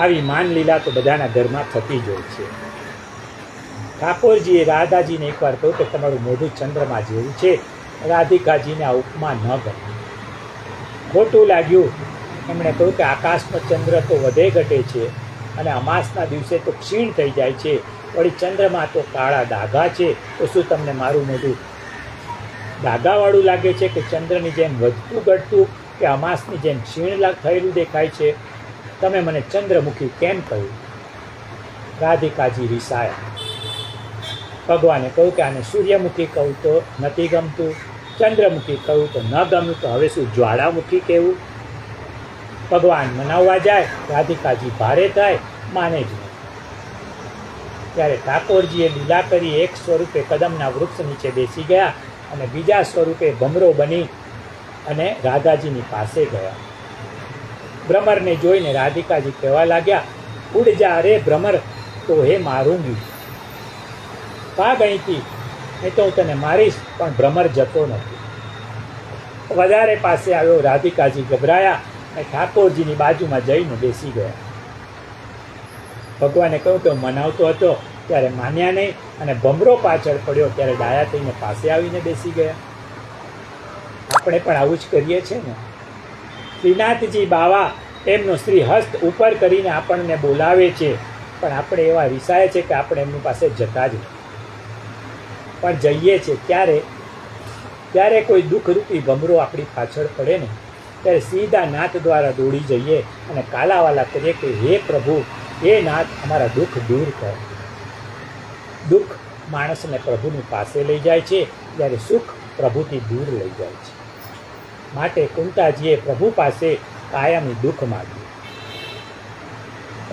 આવી માન લીલા તો બધાના ઘરમાં થતી જ હોય છે. ઠાકોરજીએ રાધાજીને એકવાર કહ્યું કે તમારું મોઢું ચંદ્રમા જેવું છે. રાધિકાજીને આ ઉપમા ન ગમી, ખોટું લાગ્યું. એમણે કહ્યું કે આકાશનો ચંદ્ર તો વધે ઘટે છે, અને અમાસના દિવસે તો ક્ષીણ થઈ જાય છે, વળી ચંદ્રમાં તો કાળા ડાઘા છે, તો શું તમને મારું મોઢું ડાઘાવાળું લાગે છે કે ચંદ્રની જેમ વધતું ઘટતું કે અમાસની જેમ ક્ષીણ થયેલું દેખાય છે? તમે મને ચંદ્રમુખી કેમ કહ્યું? રાધિકાજી રિસાયા. ભગવાને કહ્યું કે આને સૂર્યમુખી કહું તો નથી ગમતું, ચંદ્રમુખી કહું તો ન ગમ્યું, તો હવે શું જ્વાળામુખી કહેવું? ભગવાન મનાવવા જાય, રાધિકાજી ભારે થાય, માને જ નહીં. ત્યારે ઠાકોરજીએ લીલા કરી એક સ્વરૂપે કદમના વૃક્ષ નીચે બેસી ગયા અને બીજા સ્વરૂપે ભમરો બની અને રાધાજીની પાસે ગયા. ભ્રમરને જોઈને રાધિકાજી કહેવા લાગ્યા, ઉડ જા રે ભ્રમર, તો હે મારુંગી. ભાગ અહીંથી, નહીં તો હું તને મારીશ. પણ ભ્રમર જતો નથી. વધારે પાસે આવ્યો. રાધિકાજી ગભરાયા અને ઠાકોરજીની બાજુમાં જઈને બેસી ગયા. ભગવાને કહ્યું કે મનાવતો હતો ત્યારે માન્યા નહીં, અને ભમરો પાછળ પડ્યો ત્યારે ડાયા થઈને પાસે આવીને બેસી ગયા. આપણે પણ આવું જ કરીએ છીએ ને. શ્રીનાથજી બાવા એમનો શ્રી હસ્ત ઉપર કરીને આપણને બોલાવે છે, પણ આપણે એવા રિસાય છે કે આપણે એમની પાસે જતા જ નથી. પણ જઈએ છીએ ત્યારે કોઈ દુઃખરૂપી ભમરો આપણી પાછળ પડે ને ત્યારે સીધા નાથ દ્વારા દોડી જઈએ અને કાલાવાલા કરીએ કે હે પ્રભુ, હે નાથ, અમારા દુઃખ દૂર કર. દુઃખ માણસને પ્રભુની પાસે લઈ જાય છે, જ્યારે સુખ પ્રભુથી દૂર લઈ જાય છે. માટે કુંતાજીએ પ્રભુ પાસે કાયમી દુઃખ માગ્યું.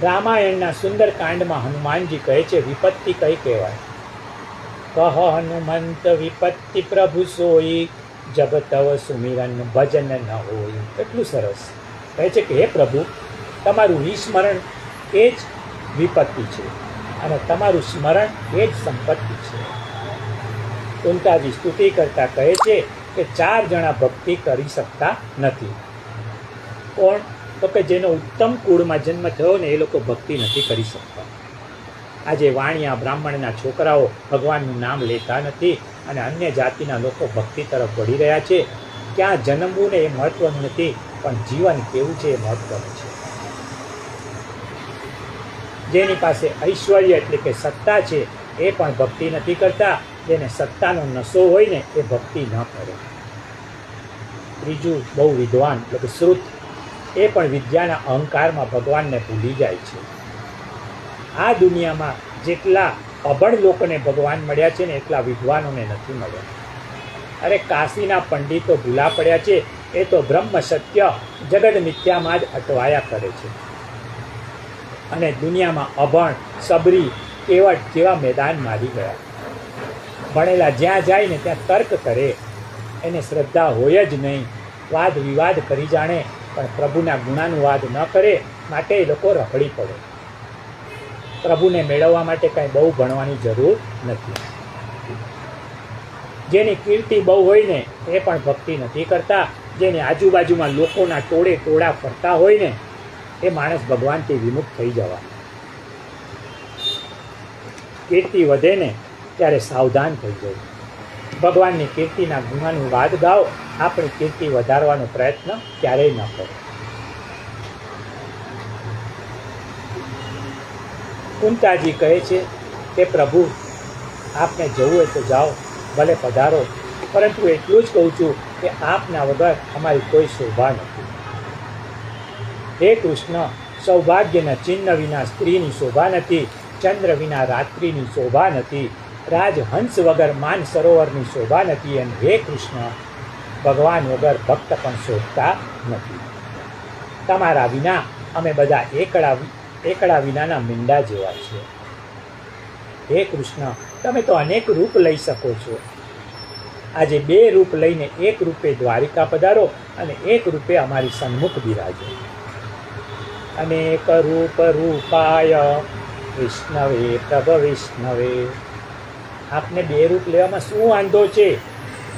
રામાયણના સુંદર કાંડમાં હનુમાનજી કહે છે, વિપત્તિ કઈ કહેવાય? કહ હનુમંત વિપત્તિ પ્રભુ સોઈ, જગતવ સુમિરન ભજન ન હોય. કેટલું સરસ કહે છે કે હે પ્રભુ, તમારું વિસ્મરણ એ જ વિપત્તિ છે અને તમારું સ્મરણ એ જ સંપત્તિ છે. કુંતાજી સ્તુતિ કરતા કહે છે કે 4 જણા ભક્તિ કરી શકતા નથી. કોણ? તો કે જેનો ઉત્તમ કુળમાં જન્મ થયો ને એ લોકો ભક્તિ નથી કરી શકતા. આજે વાણિયા બ્રાહ્મણના છોકરાઓ ભગવાનનું નામ લેતા નથી અને અન્ય જાતિના લોકો ભક્તિ તરફ વળી રહ્યા છે. ક્યાં જન્મવું ને એ મહત્વનું નથી, પણ જીવન કેવું છે એ મહત્વનું છે. જેની પાસે ઐશ્વર્ય એટલે કે સત્તા છે એ પણ ભક્તિ નથી કરતા. જેને સત્તાનો નશો હોય ને એ ભક્તિ ન કરે. ત્રીજું બહુ વિદ્વાન એટલે કે શ્રુત, એ પણ વિદ્યાના અહંકારમાં ભગવાનને ભૂલી જાય છે. આ દુનિયામાં જેટલા અભણ લોકોને ભગવાન મળ્યા છે ને એટલા વિદ્વાનોને નથી મળ્યા. અરે કાશીના પંડિતો ભૂલા પડ્યા છે, એ તો બ્રહ્મ સત્ય જગત મિથ્યામાં જ અટવાયા કરે છે. અને દુનિયામાં અભણ, સબરી, કેવટ જેવા મેદાન મારી ગયા. ભણેલા જ્યાં જાય ને ત્યાં તર્ક કરે, એને શ્રદ્ધા હોય જ નહીં. વાદ વિવાદ કરી જાણે પણ પ્રભુના ગુણાનુવાદ ન કરે, માટે એ લોકો રખડી પડે. પ્રભુને મેળવવા માટે કાંઈ બહુ ભણવાની જરૂર નથી. જેની કીર્તિ બહુ હોય ને એ પણ ભક્તિ નથી કરતા. જેની આજુબાજુમાં લોકોના ટોળા ફરતા હોય ને એ માણસ ભગવાનથી વિમુખ થઈ જવા. કીર્તિ વધે ને ત્યારે સાવધાન થઈ જાય. ભગવાનની કીર્તિના ગુણાનુવાદ ગાઓ, આપણી કીર્તિ વધારવાનો પ્રયત્ન ક્યારેય ન કરો. કુંતાજી કહે છે કે પ્રભુ, આપને જવું હોય તો જાઓ, ભલે પધારો, પરંતુ એટલું જ કહું છું કે આપના વગર અમારી કોઈ શોભા નથી. હે કૃષ્ણ, સૌભાગ્યના ચિહ્ન વિના સ્ત્રીની શોભા નથી, ચંદ્ર વિના રાત્રિની શોભા નથી, રાજહંસ વગર માન સરોવરની શોભા નથી. અને હે કૃષ્ણ, ભગવાન વગર ભક્ત પણ શોભતા નથી. તમારા વિના અમે બધા એકડા વિનાના મીંડા જેવા છીએ. હે કૃષ્ણ, તમે તો અનેક રૂપ લઈ શકો છો. આજે 2 રૂપ લઈને એક રૂપે દ્વારિકા પધારો અને એક રૂપે અમારી સન્મુખ બિરાજો. અનેક રૂપ રૂપાય વિષ્ણવે પ્રભ વિષ્ણવે. આપને 2 રૂપ લેવામાં શું વાંધો છે?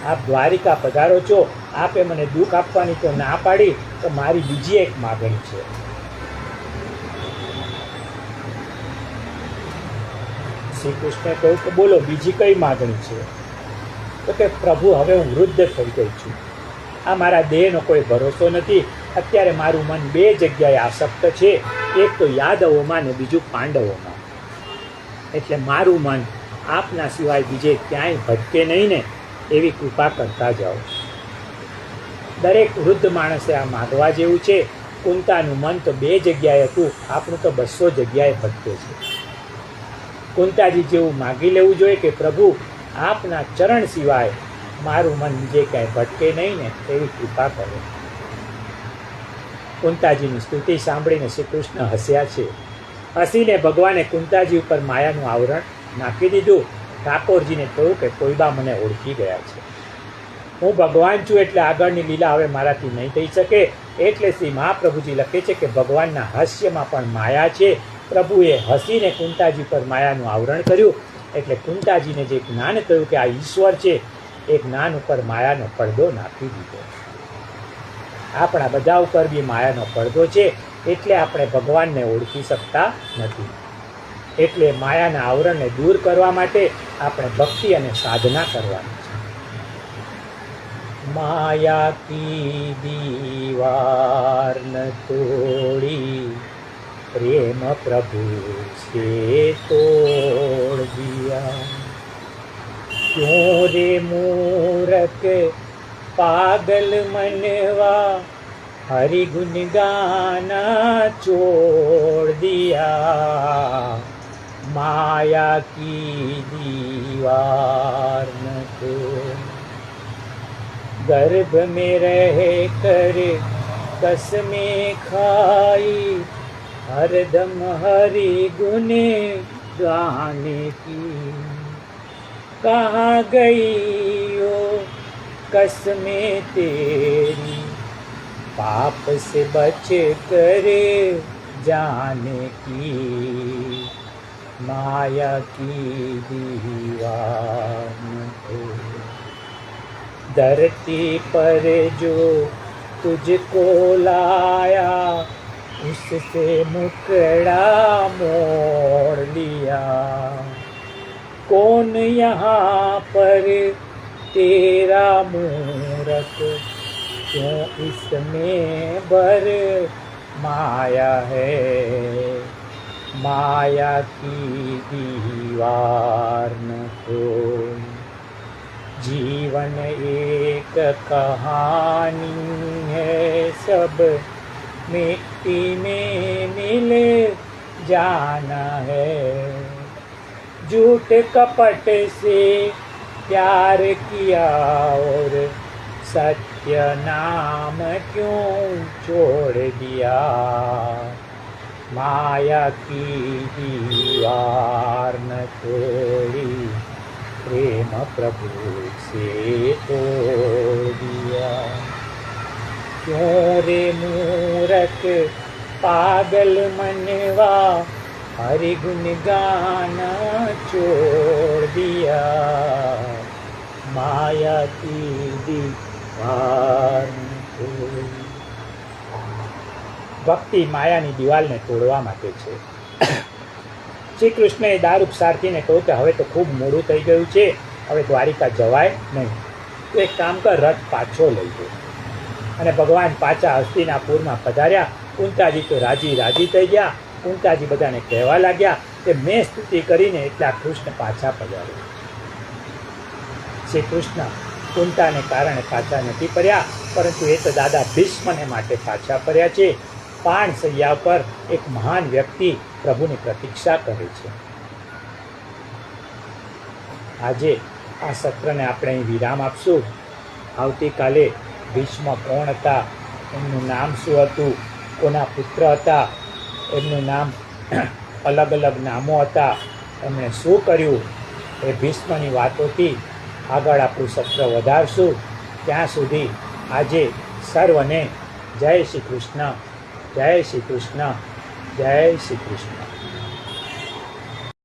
આપ દ્વારિકા પધારો છો, આપે મને દુઃખ આપવાની તો ના પાડી, તો મારી બીજી એક માગણી છે. શ્રી કૃષ્ણે કહ્યું કે બોલો, બીજી કઈ માગણી છે? તો કે પ્રભુ, હવે હું વૃદ્ધ થઈ ગઈ છું. આ મારા દેહનો કોઈ ભરોસો નથી. અત્યારે મારું મન 2 જગ્યાએ આસક્ત છે. એક તો યાદવોમાં ને બીજું પાંડવોમાં. એટલે મારું મન આપના સિવાય બીજે ક્યાંય ભટકે નહીં ને એવી કૃપા કરતા જાઓ. દરેક વૃદ્ધ માણસે આ માગવા જેવું છે. કુંતાનું મન તો 2 જગ્યાએ હતું, આપણું તો 200 જગ્યાએ ભટકે છે. કુંતાજી જેવું માગી લેવું જોઈએ કે પ્રભુ આપના ચરણ સિવાય મારું મન બીજે ક્યાંય ભટકે નહીં ને એવી કૃપા કરો. કુંતાજીની સ્તુતિ સાંભળીને શ્રી કૃષ્ણ હસ્યા છે. હસીને ભગવાને કુંતાજી ઉપર માયાનું આવરણ નાખી દીધું. ઠાકોરજીને કહ્યું કે કોઈબા મને ઓળખી ગયા છે, હું ભગવાન છું, એટલે આગળની લીલા હવે મારાથી નહીં થઈ શકે. એટલે શ્રી મહાપ્રભુજી લખે છે કે ભગવાનના હાસ્યમાં પણ માયા છે. પ્રભુએ હસીને કુંતાજી પર માયાનું આવરણ કર્યું. એટલે કુંતાજીને જે જ્ઞાન કહ્યું કે આ ઈશ્વર છે, એ જ્ઞાન ઉપર માયાનો પડદો નાખી દીધો. આપણા બધા ઉપર બી માયાનો પડદો છે, એટલે આપણે ભગવાનને ઓળખી શકતા નથી. એટલે માયાના આવરણને દૂર કરવા માટે આપણે ભક્તિ અને સાધના કરવાની છે. માયા કી દીવાર ન તોડી પ્રેમ પ્રભુ से तोड़ दिया. क्यों रे मूरख पागल मनवा हरि गुण गाना छोड़ दिया. माया की दीवार न तो गर्भ में रह कर कसमें खाई हरदम हरि गुण गाने की. कहाँ गई हो कसमें तेरी पाप से बच कर जाने की. माया की दीवार हो धरती पर जो तुझको लाया उससे मुकड़ा मोड़ लिया. कौन यहाँ पर तेरा मूरख क्यों इसमें बर माया है. माया की दीवार न हो जीवन एक कहानी है सब मिट्टी में मिल जाना है. झूठ कपट से प्यार किया और सत्य नाम क्यों छोड़ दिया. माया की दीवार न तोड़ी प्रेम प्रभु से तोड़ दिया. क्यों रे मूरख पागल मनवा हरि गुण गाना छोड़ दिया. माया की दीवार ભક્તિ માયાની દિવાલને તોડવા માટે છે. શ્રી કૃષ્ણએ દારૂપ સારથીને કહ્યું કે હવે તો ખૂબ મોડું થઈ ગયું છે, હવે દ્વારિકા જવાય નહીં. તો એક કામ કર, રથ પાછો લઈ ગયો. અને ભગવાન પાછા હસ્તિનાપુરમાં પધાર્યા. કુંતાજી તો રાજી થઈ ગયા. કુંતાજી બધાને કહેવા લાગ્યા કે મેં સ્તુતિ કરીને એટલા કૃષ્ણ પાછા પધાર્યા. શ્રી કૃષ્ણ કુંતાને કારણે પાછા નથી ફર્યા, પરંતુ એ તો દાદા ભીષ્મને માટે પાછા ફર્યા છે. પાણ સૈયા પર એક મહાન વ્યક્તિ પ્રભુની પ્રતીક્ષા કરે છે. આજે આ સત્રને આપણે અહીં વિરામ આપશું. આવતીકાલે ભીષ્મ કોણ હતા, એમનું નામ શું હતું, કોના પુત્ર હતા, એમનું નામ અલગ અલગ નામો હતા, એમણે શું કર્યું, એ ભીષ્મની વાતોથી આગળ આપણું સત્ર વધારશું. ત્યાં સુધી આજે સર્વને જય શ્રી કૃષ્ણ, જય શ્રી કૃષ્ણ, જય શ્રી કૃષ્ણ.